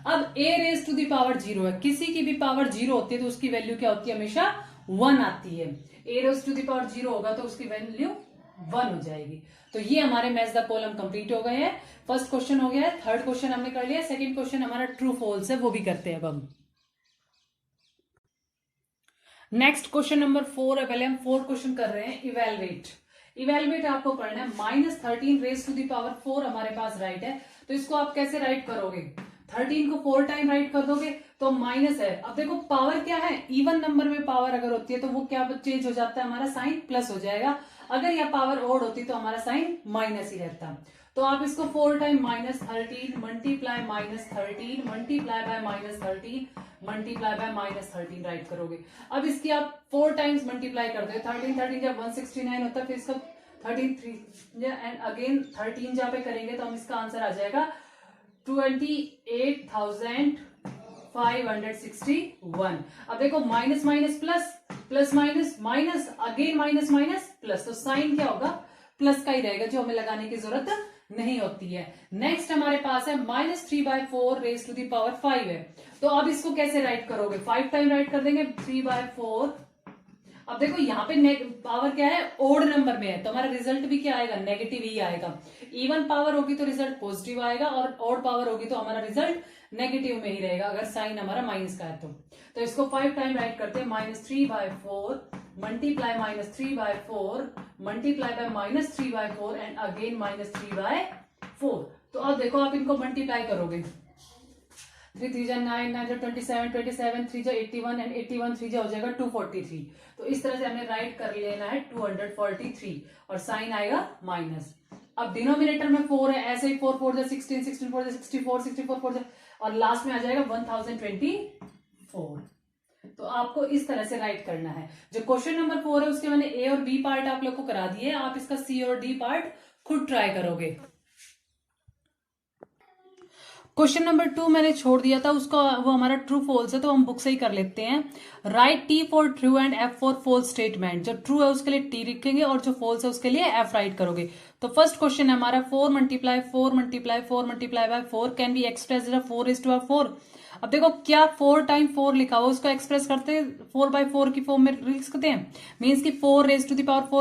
अब a raise to the power 0 है, किसी की भी पावर 0 होती है तो उसकी वैल्यू क्या होती है, हमेशा 1 आती है। a raise to the power 0 होगा तो उसकी वैल्यू 1 हो जाएगी। तो ये हमारे मैच द कॉलम कंप्लीट हो गए हैं। फर्स्ट क्वेश्चन हो गया है, थर्ड क्वेश्चन हमने कर लिया, सेकंड क्वेश्चन हमारा ट्रू फॉल्स है, वो भी करते हैं अब हम। नेक्स्ट क्वेश्चन नंबर 4 है, पहले हम 4 क्वेश्चन कर रहे हैं। इवेलुएट आपको पढ़ना है। -13 रेज टू दी पावर 4 हमारे पास राइट है, तो इसको आप कैसे राइट करोगे, 13 को 4 टाइम राइट कर दोगे तो माइनस है। अब देखो पावर क्या है, इवन नंबर में पावर अगर होती है तो वो क्या चेंज हो जाता है, हमारा साइन प्लस हो जाएगा। अगर यह पावर ओड होती तो हमारा साइन माइनस ही रहता। तो आप इसको 4 time -13 multiply -13 multiply by -13 multiply by -13 right करोगे। अब इसकी आप 4 टाइम्स मल्टीप्लाई कर दो, 13 जब 169 होता है, फिर इसका 13 एंड अगेन 13 जहां पे करेंगे तो हम इसका आंसर आ जाएगा 28,561। अब देखो minus minus plus, plus minus minus, again minus minus plus, तो साइन क्या होगा, प्लस का ही रहेगा, जो हमें लगाने की जरूरत नहीं होती है। नेक्स्ट हमारे पास है -3/4 रेज टू दी पावर 5 है, तो अब इसको कैसे राइट करोगे, 5 टाइम राइट कर देंगे 3/4। अब देखो यहाँ पे पावर क्या है, ओड नंबर में है, तो हमारा रिजल्ट भी क्या आएगा, नेगेटिव ही आएगा। इवन पावर होगी तो रिजल्ट पॉजिटिव आएगा, और ओड पावर होगी तो हमारा रिजल्ट नेगेटिव में ही रहेगा, अगर साइन हमारा माइनस का है तो इसको 5 टाइम राइट करते हैं, -3/4 multiply -3/4 multiply by -3/4 and again -3/4। तो अब देखो आप इनको मल्टीप्लाई करोगे, 3 3 9 9 27 27 3 81 एंड 81 3 हो जाएगा 243। तो इस तरह से हमें राइट कर लेना है 243 और साइन आएगा माइनस। अब डिनोमिनेटर में 4 है, ऐसे ही 4 4 16 16 4 64 64 4 और लास्ट में आ जाएगा 1024। तो आपको इस तरह से राइट करना है। जो क्वेश्चन नंबर 4 है उसके मैंने ए और बी पार्ट आप लोग को करा दिए, आप इसका सी और डी पार्ट खुद ट्राई करोगे। क्वेश्चन नंबर 2 मैंने छोड़ दिया था, उसका वो हमारा ट्रू फॉल्स है, तो हम बुक से ही कर लेते हैं। Write T for true and F for false statement. जो ट्रू है उसके लिए टी लिखेंगे और जो फॉल्स है उसके लिए एफ राइट करोगे। तो फर्स्ट क्वेश्चन है हमारा 4 multiply 4 multiply 4 multiply by 4 can be express 4:4। अब देखो क्या 4 टाइम 4 लिखा हुआ, उसको एक्सप्रेस करते 4/4 की फॉर्म में लिख सकते हैं, मीन्स की 4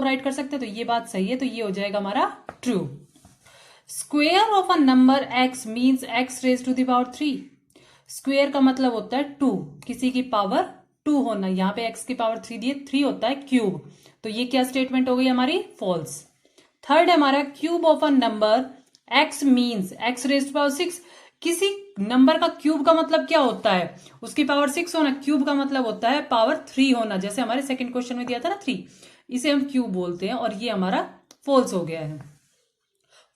राइट कर सकते हैं। तो ये बात सही है, तो ये हो जाएगा हमारा true. Square of a number x means x raise to the power 3। Square का मतलब होता है 2, किसी की पावर 2 होना। यहाँ पे x की पावर 3 दिए, 3 होता है क्यूब, तो ये क्या स्टेटमेंट हो गई हमारी, फॉल्स। थर्ड है हमारा cube of a number x means x raise to power 6। किसी नंबर का क्यूब का मतलब क्या होता है, उसकी पावर 6 होना। क्यूब का मतलब होता है पावर 3 होना, जैसे हमारे सेकंड क्वेश्चन में दिया था ना 3, इसे हम क्यूब बोलते हैं, और ये हमारा फॉल्स हो गया है।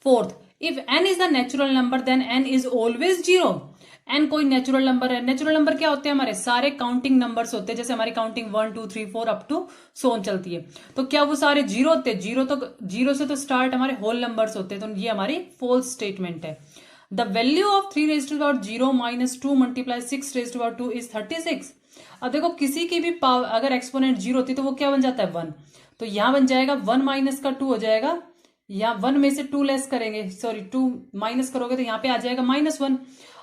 Fourth, if n is the natural number then n is always 0। n कोई नेचुरल नंबर है। नेचुरल नंबर क्या होते हैं, हमारे सारे काउंटिंग नंबर्स होते हैं, जैसे हमारी काउंटिंग 1 2 3 4 अप टू सोन चलती है, तो क्या वो सारे 0 होते हैं, 0 से तो स्टार्ट हमारे होल नंबर्स होते हैं, तो ये हमारी फॉल्स स्टेटमेंट है। The value of 3 raise to power 0 minus 2 multiply 6 raise to power 2 is 36। अब देखो किसी की भी पावर अगर एक्सपोनेंट 0 होती है तो वो क्या बन जाता है, 1। तो यहां बन जाएगा 1 माइनस का 2 हो जाएगा, यहाँ 1 में से 2 लेस करेंगे, सॉरी 2 माइनस करोगे तो यहाँ पे आ जाएगा -1।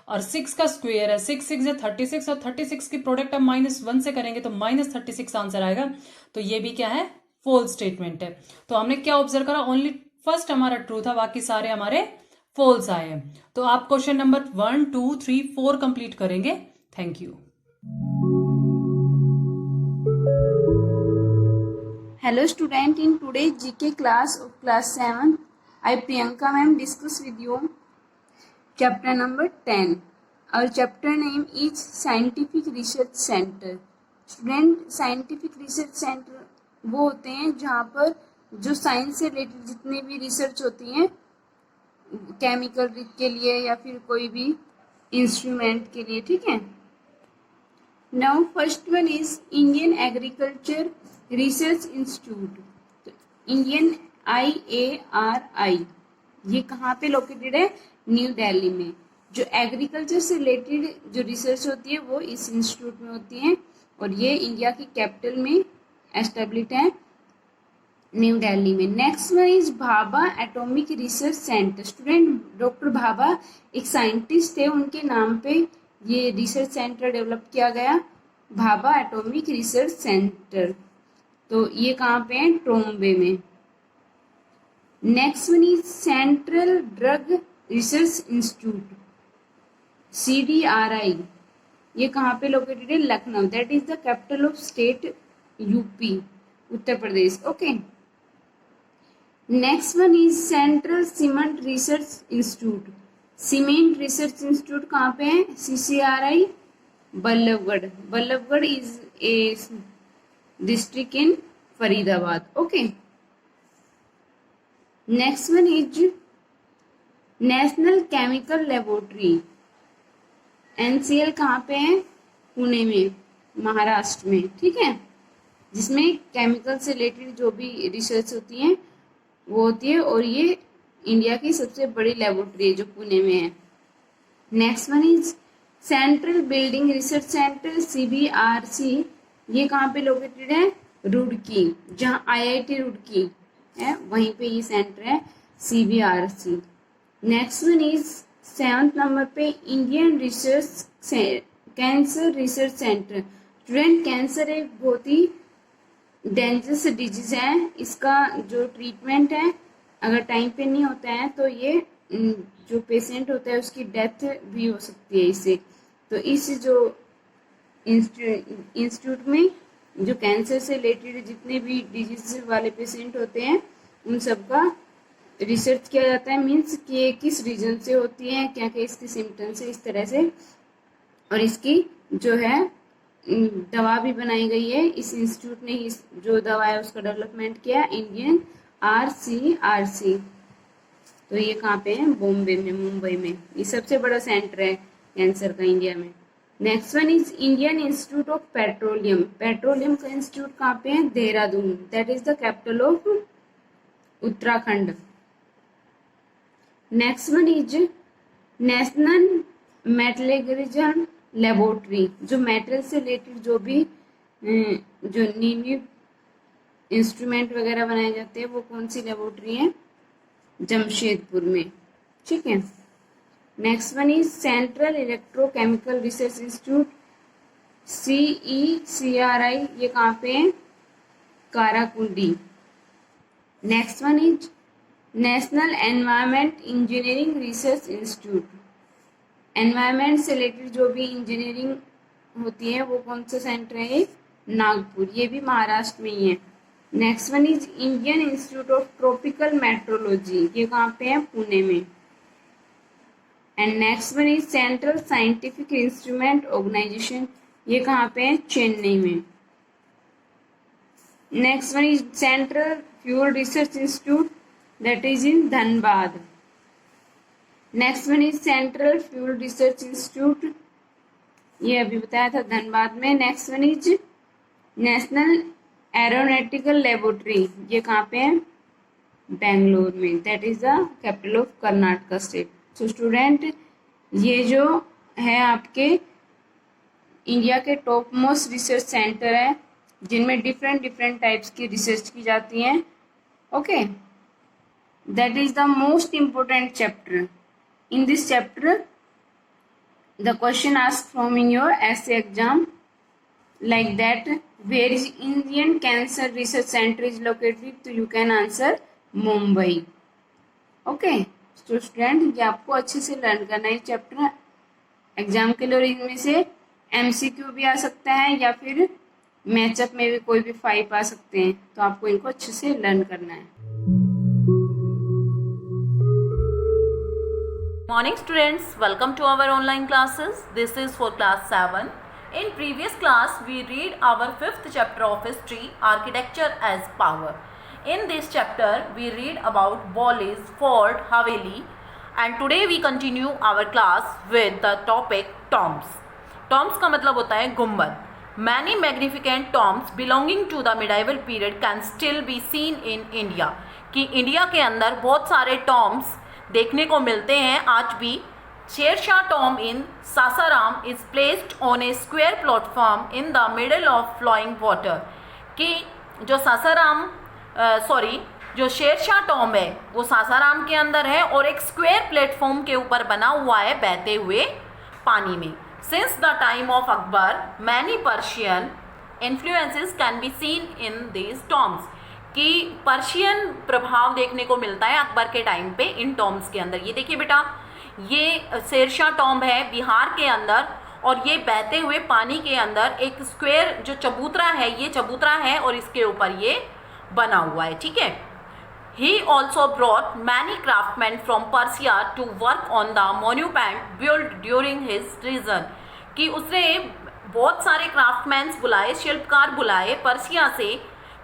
और 6 का स्क्वायर है, 6 6 है 36, और 36 की प्रोडक्ट हम -1 से करेंगे तो -36 आंसर आएगा। तो ये भी क्या है, फॉल्स स्टेटमेंट है। तो हमने क्या ऑब्जर्व करा, ओनली फर्स्ट हमारा ट्रू था, बाकी सारे हमारे फॉल्स आए हैं। तो आप क्वेश्चन नंबर 1 2 3 4 कंप्लीट करेंगे। Thank you. Hello student, in today's GK class of class 7, I Priyanka ma'am discuss with you chapter number 10. Our chapter name is Scientific Research Center. Student, Scientific Research Center वो होते हैं जहाँ पर जो science से related जितने भी research होती हैं, केमिकल के लिए या फिर कोई भी इंस्ट्रूमेंट के लिए, ठीक है। Now first one is Indian Agriculture research institute, तो इंडियन IARI, ये कहाँ पे लोकेटेड है, न्यू दिल्ली में। जो एग्रीकल्चर से रिलेटेड जो रिसर्च होती है वो इस इंस्टीट्यूट में होती है, और ये इंडिया की कैपिटल में एस्टेब्लिश है, न्यू दिल्ली में। Next one is Bhabha atomic research centre. Student, doctor Bhabha एक साइंटिस्ट थे, उनके नाम पे ये रिसर्च सेंटर डेवलप किया गया? Bhabha atomic research centre. तो ये कहाँ पे है? ट्रोम्बे में। Next one is central drug research institute, CDRI। ये कहाँ पे लोकेटेड है? Lucknow. That is the capital of state UP, Uttar Pradesh. Okay. Next one is central cement research institute. Cement research institute कहाँ पे है? CCRI Ballabhgarh. Ballabhgarh is a district in Faridabad. Okay. Next one is national chemical laboratory, NCL कहाँ पे है? पुणे में, महाराष्ट्र में। ठीक है, जिसमें केमिकल से रिलेटेड जो भी रिसर्च होती है वो होती है, और ये इंडिया की सबसे बड़ी लेबोरेटरी है जो पुणे में है। Next one is central building research centre, CBRC। ये कहाँ पे लोकेटेड है? रुड़की, जहाँ IIT रुड़की है वहीं पे ये सेंटर है, CBRC। Next one is 7th number पे Indian research cancer research centre. Student, cancer एक बहुत ही डेंजरस डिजीज है। इसका जो ट्रीटमेंट है अगर टाइम पे नहीं होता है तो ये जो पेशेंट होता है उसकी डेथ भी हो सकती है इससे। तो इस जो इंस्टीट्यूट में जो कैंसर से रिलेटेड जितने भी डिजीज वाले पेशेंट होते हैं उन सब का रिसर्च किया जाता है। मीन्स कि ये किस रीजन से होती है, क्या क्या इसके सिम्टम्स है, इस तरह से। और इसकी जो है दवा भी बनाई गई है। इस इंस्टीट्यूट ने इस जो दवा है उसका डेवलपमेंट किया, इंडियन RCRC। तो ये कहाँ पे है? बॉम्बे में, मुंबई में। ये सबसे बड़ा सेंटर है कैंसर का इंडिया में। Next one is Indian Institute of petroleum. Petroleum का इंस्टीट्यूट कहाँ पे है? Dehradun. That is the capital of Uttarakhand. Next one is national metallurgical laboratory. जो मेटल से रिलेटेड जो भी जो न्यू इंस्ट्रूमेंट वगैरह बनाए जाते हैं वो कौन सी लेबोरेटरी है? जमशेदपुर में। ठीक है। Next one is central electrochemical research institute, CECRI। ये कहाँ पे है? Karaikudi. Next one is national environment engineering research institute. Environment से रिलेटेड जो भी इंजीनियरिंग होती है वो कौन सा सेंटर है? नागपुर। ये भी महाराष्ट्र में ही है। Next one is Indian Institute of Tropical Meteorology. ये कहाँ पे है? पुणे में। And next one is Central Scientific Instrument Organisation. ये कहाँ पे है? चेन्नई में। Next one is Central Fuel Research Institute, that is in Dhanbad. Next one is Central Fuel Research Institute, ये अभी बताया था, धनबाद में। Next one is National Aeronautical Laboratory. ये कहाँ पे है? बेंगलोर में। That is the capital of Karnataka state. So student, ये जो है आपके इंडिया के टॉप मोस्ट रिसर्च सेंटर है जिनमें डिफरेंट टाइप्स की रिसर्च की जाती हैं। Okay, that is the most important chapter. In this chapter, the question asked from in your essay exam like that, where is Indian Cancer Research Center is located? तो you can answer Mumbai. Okay, तो student ये आपको अच्छे से learn करना है chapter exam के लिए, और इनमें से MCQ भी आ सकता है या फिर मैचअप में भी कोई भी 5 आ सकते हैं, तो आपको इनको अच्छे से लर्न करना है। Morning students, welcome to our online classes. This is for class 7. In previous class we read our 5th chapter of history, architecture as power. In this chapter we read about Wallis, Fort, Haveli, and today we continue our class with the topic tombs. Tombs का मतलब होता है गुम्बद. Many magnificent tombs belonging to the medieval period can still be seen in India. कि India के अंदर बहुत सारे tombs देखने को मिलते हैं आज भी। Sher Shah tomb in Sasaram is placed on a square platform in the middle of flowing water. कि जो जो शेरशाह टॉम्ब है वो सासाराम के अंदर है और एक स्क्वायर प्लेटफॉर्म के ऊपर बना हुआ है बहते हुए पानी में। Since the time of Akbar, many Persian influences can be seen in these tombs. कि पर्शियन प्रभाव देखने को मिलता है अकबर के टाइम पे इन टॉम्ब्स के अंदर। ये देखिए बेटा, ये शेरशाह टॉम्ब है बिहार के अंदर, और ये बहते हुए पानी के अंदर एक स्क्वायर जो चबूतरा है, ये चबूतरा है और इसके ऊपर ये बना हुआ है, ठीक है। He also brought many craftsmen from Persia to work on the monument built during his reign. कि उसने बहुत सारे क्राफ्टमैन्स बुलाए, शिल्पकार बुलाए पर्सिया से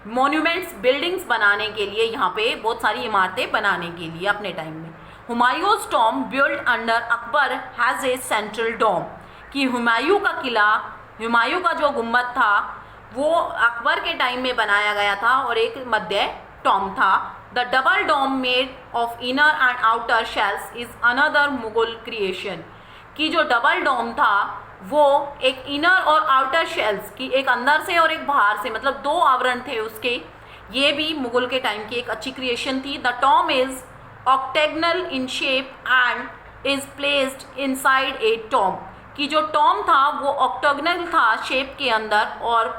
मॉन्यूमेंट्स, बिल्डिंग्स बनाने के लिए, यहाँ पे बहुत सारी इमारतें बनाने के लिए अपने टाइम में। Humayun's tomb built under Akbar has a central dome, कि हुमायूं का किला, हुमायूं का जो गुम्बद था वो अकबर के टाइम में बनाया गया था और एक मध्य टॉम था। The double dome made of inner and outer shells is another Mughal creation, कि जो डबल डोम था वो एक इनर और आउटर शेल्स की, एक अंदर से और एक बाहर से, मतलब दो आवरण थे उसके, ये भी मुगल के टाइम की एक अच्छी क्रिएशन थी। The tomb is octagonal in shape and is placed inside a tomb, कि जो टॉम था वो ऑक्टेगनल था शेप के अंदर और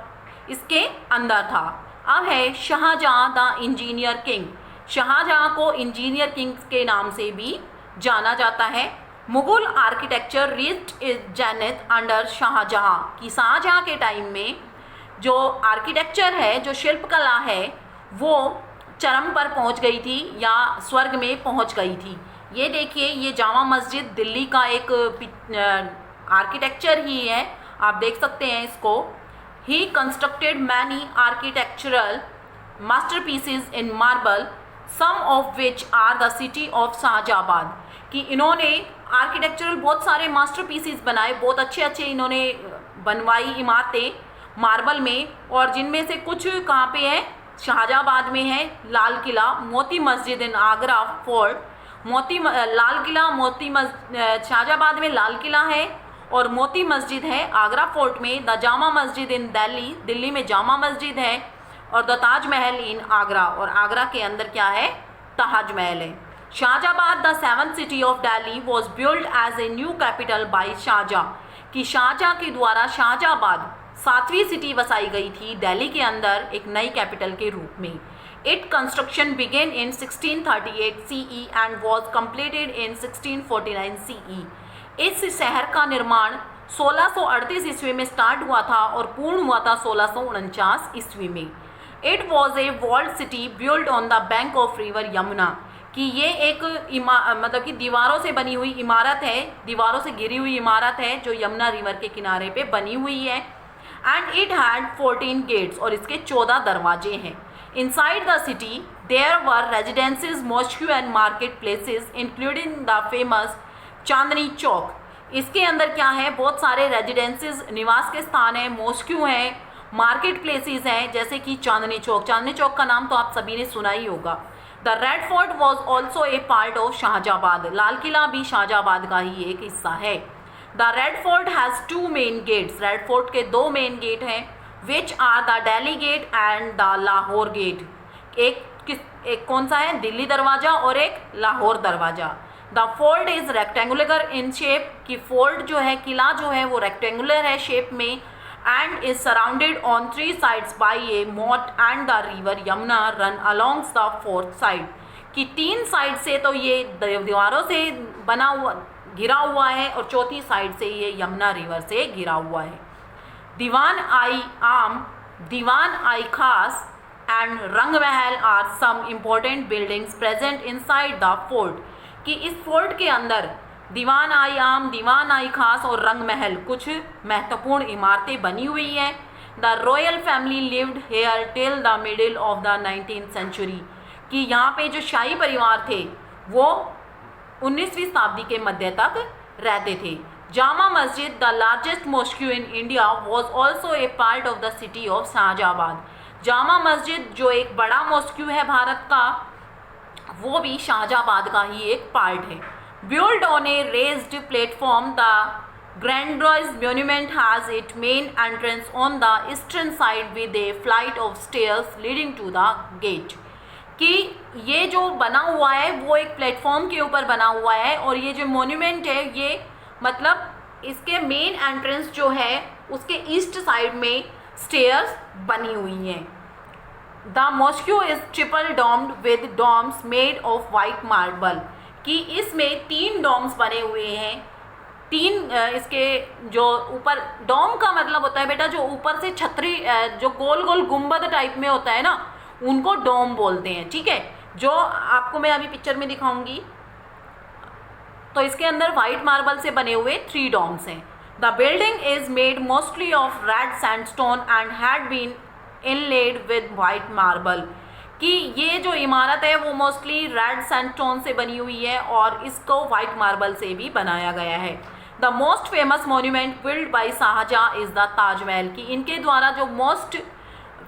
इसके अंदर था। अब है Shah Jahan the engineer king. Shah Jahan को इंजीनियर किंग के नाम से भी जाना जाता है। Mughal architecture reached its zenith under Shah Jahan, कि शाहजहां के टाइम में जो आर्किटेक्चर है, जो शिल्पकला है, वो चरम पर पहुंच गई थी या स्वर्ग में पहुंच गई थी। ये देखिए, ये जामा मस्जिद दिल्ली का एक आर्किटेक्चर ही है, आप देख सकते हैं इसको। He constructed many architectural masterpieces in marble, some of which are the city of शाहजहाबाद, कि इन्होंने आर्किटेक्चरल बहुत सारे मास्टरपीसेस बनाए, बहुत अच्छे अच्छे इन्होंने बनवाई इमारतें मार्बल में, और जिनमें से कुछ कहाँ पे है, शाहजहाबाद में है। लाल किला, मोती मस्जिद इन आगरा फोर्ट, लाल किला, शाहजहाबाद में लाल किला है और मोती मस्जिद है आगरा फोर्ट में। द जामा मस्जिद इन दिल्ली, दिल्ली में जामा मस्जिद है, और द ताजमहल इन आगरा, और आगरा के अंदर क्या है, ताजमहल है। Shahjahanabad the seventh city of Delhi was build as a new capital by Shah Jahan, कि शाहजहां के द्वारा शाहजहाबाद 7वीं सिटी बसाई गई थी दिल्ली के अंदर एक नई कैपिटल के रूप में। It construction began in 1638 CE and was completed in 1649 CE। इस शहर का निर्माण 1638 ईस्वी में स्टार्ट हुआ था और पूर्ण हुआ था 1649 ईस्वी में। It was a walled city build on the bank of river Yamuna, कि ये एक मतलब कि दीवारों से बनी हुई इमारत है, दीवारों से घिरी हुई इमारत है जो यमुना रिवर के किनारे पे बनी हुई है। एंड इट हैड 14 गेट्स, और इसके 14 दरवाजे हैं। Inside the city there were residences, mosque and market places including the famous Chandni Chowk. इसके अंदर क्या है, बहुत सारे रेजिडेंसेस, निवास के स्थान हैं, मॉस्क्यू हैं, मार्केट प्लेसेस हैं, जैसे कि चांदनी चौक। चांदनी चौक का नाम तो आप सभी ने सुना ही होगा। The Red Fort was also a part of Shahjahanabad, Lal Qila भी शाहजहाबाद का ही एक हिस्सा है। The Red Fort has 2 main gates, Red Fort के 2 मेन गेट हैं, which are the Delhi gate and the Lahore gate. एक कौन सा है, दिल्ली दरवाज़ा और एक लाहौर दरवाज़ा। The fort is rectangular in shape, कि फोर्ट जो है, किला जो है वो रेक्टेंगुलर है शेप में, and is surrounded on 3 sides by a moat and the river Yamuna run along the 4th side, कि 3 साइड से तो ये दीवारों से बना हुआ घिरा हुआ है और चौथी साइड से ये यमुना रिवर से घिरा हुआ है। दीवान आई आम, दीवान आई खास and Rang Mahal are some important buildings present inside the fort, कि इस फोर्ट के अंदर दीवान आई आम, दीवान आई खास और रंग महल कुछ महत्वपूर्ण इमारतें बनी हुई हैं। The royal family lived here till the middle of the 19th century, कि यहाँ पे जो शाही परिवार थे वो 19वीं शताब्दी के मध्य तक रहते थे। Jama Masjid the largest mosque in India was also a part of the city of Shahjahanabad. Jama Masjid जो एक बड़ा मॉस्क्यू है भारत का, वो भी शाहजहाबाद का ही एक पार्ट है। Built on a raised platform, the grandiose monument has its main entrance on the eastern side with a flight of stairs leading to the gate, कि ये जो बना हुआ है वो एक प्लेटफॉर्म के ऊपर बना हुआ है, और ये जो मोन्यूमेंट है ये मतलब इसके मेन एंट्रेंस जो है उसके ईस्ट साइड में स्टेयर्स बनी हुई हैं। The mosque is triple domed with domes made of white marble, कि इसमें 3 डोम्स बने हुए हैं। 3 इसके जो ऊपर, डोम का मतलब होता है बेटा जो ऊपर से छतरी जो गोल गोल गुंबद टाइप में होता है ना, उनको डोम बोलते हैं। ठीक है, जो आपको मैं अभी पिक्चर में दिखाऊंगी। तो इसके अंदर वाइट मार्बल से बने हुए 3 डोम्स हैं। The building is made mostly of red sandstone and had been inlaid with white marble, कि ये जो इमारत है वो मोस्टली रेड सैंडस्टोन से बनी हुई है और इसको वाइट मार्बल से भी बनाया गया है। The most famous monument build by Shah Jahan is the Taj Mahal, कि इनके द्वारा जो मोस्ट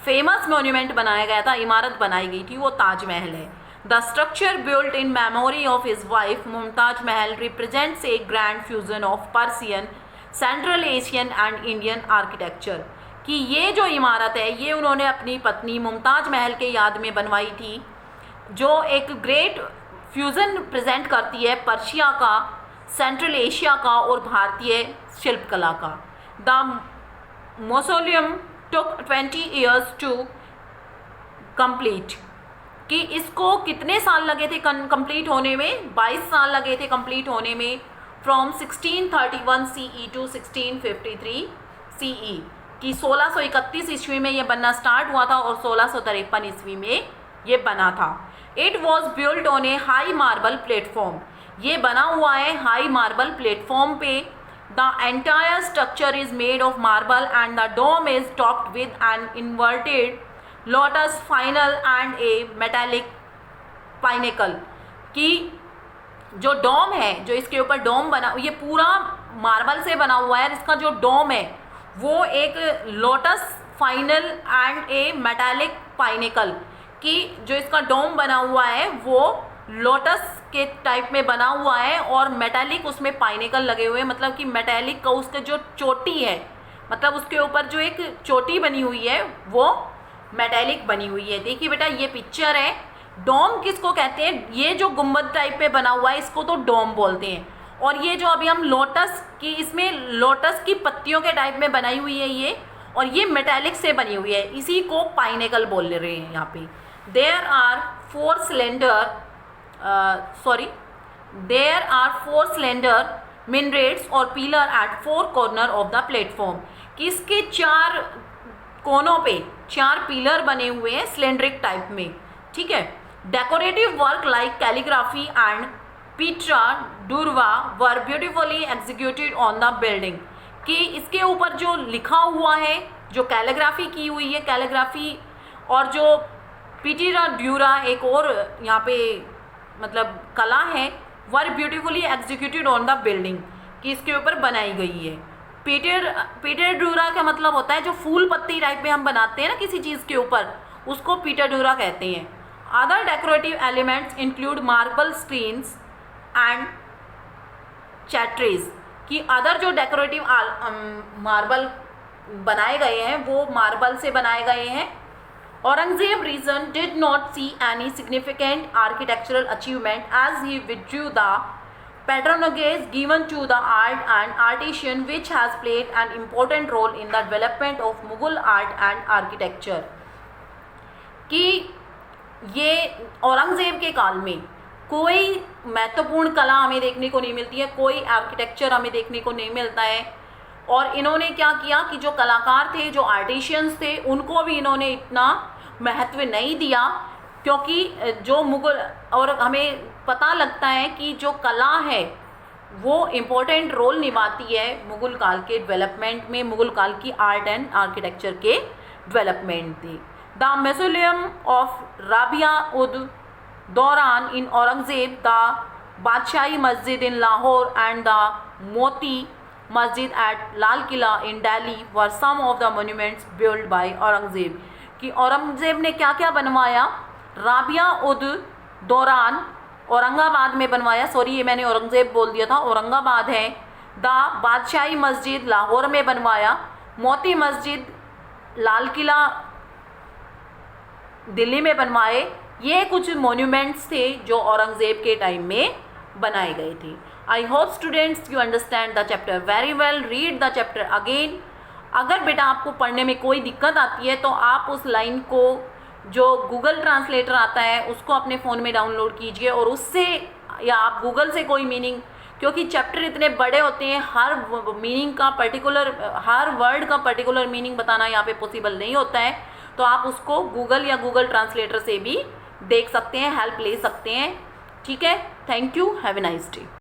फेमस मोन्यूमेंट बनाया गया था, इमारत बनाई गई थी, वो ताजमहल है। The structure built in memory of his wife Mumtaz Mahal represents a grand fusion of Persian, Central Asian and Indian architecture, कि ये जो इमारत है ये उन्होंने अपनी पत्नी मुमताज महल के याद में बनवाई थी, जो एक ग्रेट फ्यूज़न प्रेजेंट करती है पर्शिया का, सेंट्रल एशिया का और भारतीय शिल्पकला का। The mausoleum took 20 years to complete, कि इसको कितने साल लगे थे कंप्लीट होने में? 22 साल लगे थे कंप्लीट होने में, फ्रॉम 1631 CE टू 1653 CE, कि 1631 ईस्वी में ये बनना स्टार्ट हुआ था और 1653 ईस्वी में ये बना था। It was build on a high marble platform, ये बना हुआ है हाई मार्बल प्लेटफॉर्म पे। The entire structure is made of marble and the dome is topped with an inverted lotus finial and a metallic pinnacle, कि जो डोम है, जो इसके ऊपर डोम बना, ये पूरा मार्बल से बना हुआ है। इसका जो डोम है वो एक lotus finial and a metallic pinnacle, कि जो इसका डोम बना हुआ है वो लोटस के टाइप में बना हुआ है और मेटालिक उसमें पाइनेकल लगे हुए हैं, मतलब कि मेटालिक का उसके जो चोटी है, मतलब उसके ऊपर जो एक चोटी बनी हुई है वो मेटालिक बनी हुई है। देखिए बेटा ये पिक्चर है। डोम किसको कहते हैं? ये जो गुंबद टाइप पे बना हुआ है इसको तो डोम बोलते हैं। और ये जो अभी हम लोटस की, इसमें लोटस की पत्तियों के टाइप में बनाई हुई है ये, और ये मेटालिक से बनी हुई है, इसी को पाइनेकल बोल रहे हैं यहाँ पे। देयर आर 4 सिलेंडर मिनरेट्स और pillar at 4 corner of the platform, कि इसके 4 कोनों पे 4 पिलर बने हुए हैं सिलेंड्रिक टाइप में। ठीक है। Decorative work like calligraphy and pietra dura were beautifully executed on the building, कि इसके ऊपर जो लिखा हुआ है, जो कैलीग्राफी की हुई है, कैलीग्राफी और जो पीटिरा ड्यूरा एक और यहाँ पे मतलब कला है, were beautifully executed on the building, कि इसके ऊपर बनाई गई है। पीटर ड्यूरा का मतलब होता है जो फूल पत्ती टाइप में हम बनाते हैं ना किसी चीज़ के ऊपर, उसको पीटर ड्यूरा कहते हैं। Other decorative elements include marble screens and chhatris, कि अदर जो डेकोरेटिव मार्बल बनाए गए हैं वो मार्बल से बनाए गए हैं। Aurangzeb reason did not see any significant architectural achievement as he withdrew the patronage given to the art and artisan, which has played an important role in the development of Mughal art and architecture, कि ये औरंगज़ेब के काल में कोई महत्वपूर्ण कला हमें देखने को नहीं मिलती है, कोई आर्किटेक्चर हमें देखने को नहीं मिलता है। और इन्होंने क्या किया कि जो कलाकार थे, जो आर्टिशियंस थे, उनको भी इन्होंने इतना महत्व नहीं दिया, क्योंकि जो मुगल, और हमें पता लगता है कि जो कला है वो इम्पोर्टेंट रोल निभाती है मुग़ल काल के डेवलपमेंट में, मुग़ल काल की आर्ट एंड आर्किटेक्चर के डेवलपमेंट में। द मौसोलियम ऑफ राबिया उद दौरान इन औरंगज़ेब, द बादशाही मस्जिद इन Lahore and the Moti Masjid at Lal Qila in Delhi were some of the monuments build by Aurangzeb, कि औरंगज़ेब ने क्या क्या बनवाया? राबिया उद दौरान औरंगाबाद में बनवाया, सॉरी ये मैंने औरंगज़ेब बोल दिया था, औरंगाबाद है। द बादशाही मस्जिद लाहौर में बनवाया, मोती मस्जिद लाल किला दिल्ली में बनवाए। ये कुछ मोन्यूमेंट्स थे जो औरंगज़ेब के टाइम में बनाए गए थे। I hope students you understand the chapter very well. Read the chapter again. अगर बेटा आपको पढ़ने में कोई दिक्कत आती है तो आप उस लाइन को जो गूगल ट्रांसलेटर आता है उसको अपने फ़ोन में डाउनलोड कीजिए और उससे, या आप गूगल से कोई मीनिंग, क्योंकि चैप्टर इतने बड़े होते हैं, हर मीनिंग का पर्टिकुलर, हर वर्ड का पर्टिकुलर मीनिंग बताना यहाँ पे पॉसिबल नहीं होता है. तो आप उसको गूगल या गूगल ट्रांसलेटर से भी देख सकते हैं, हेल्प ले सकते हैं. ठीक है. Thank you. Have a nice day.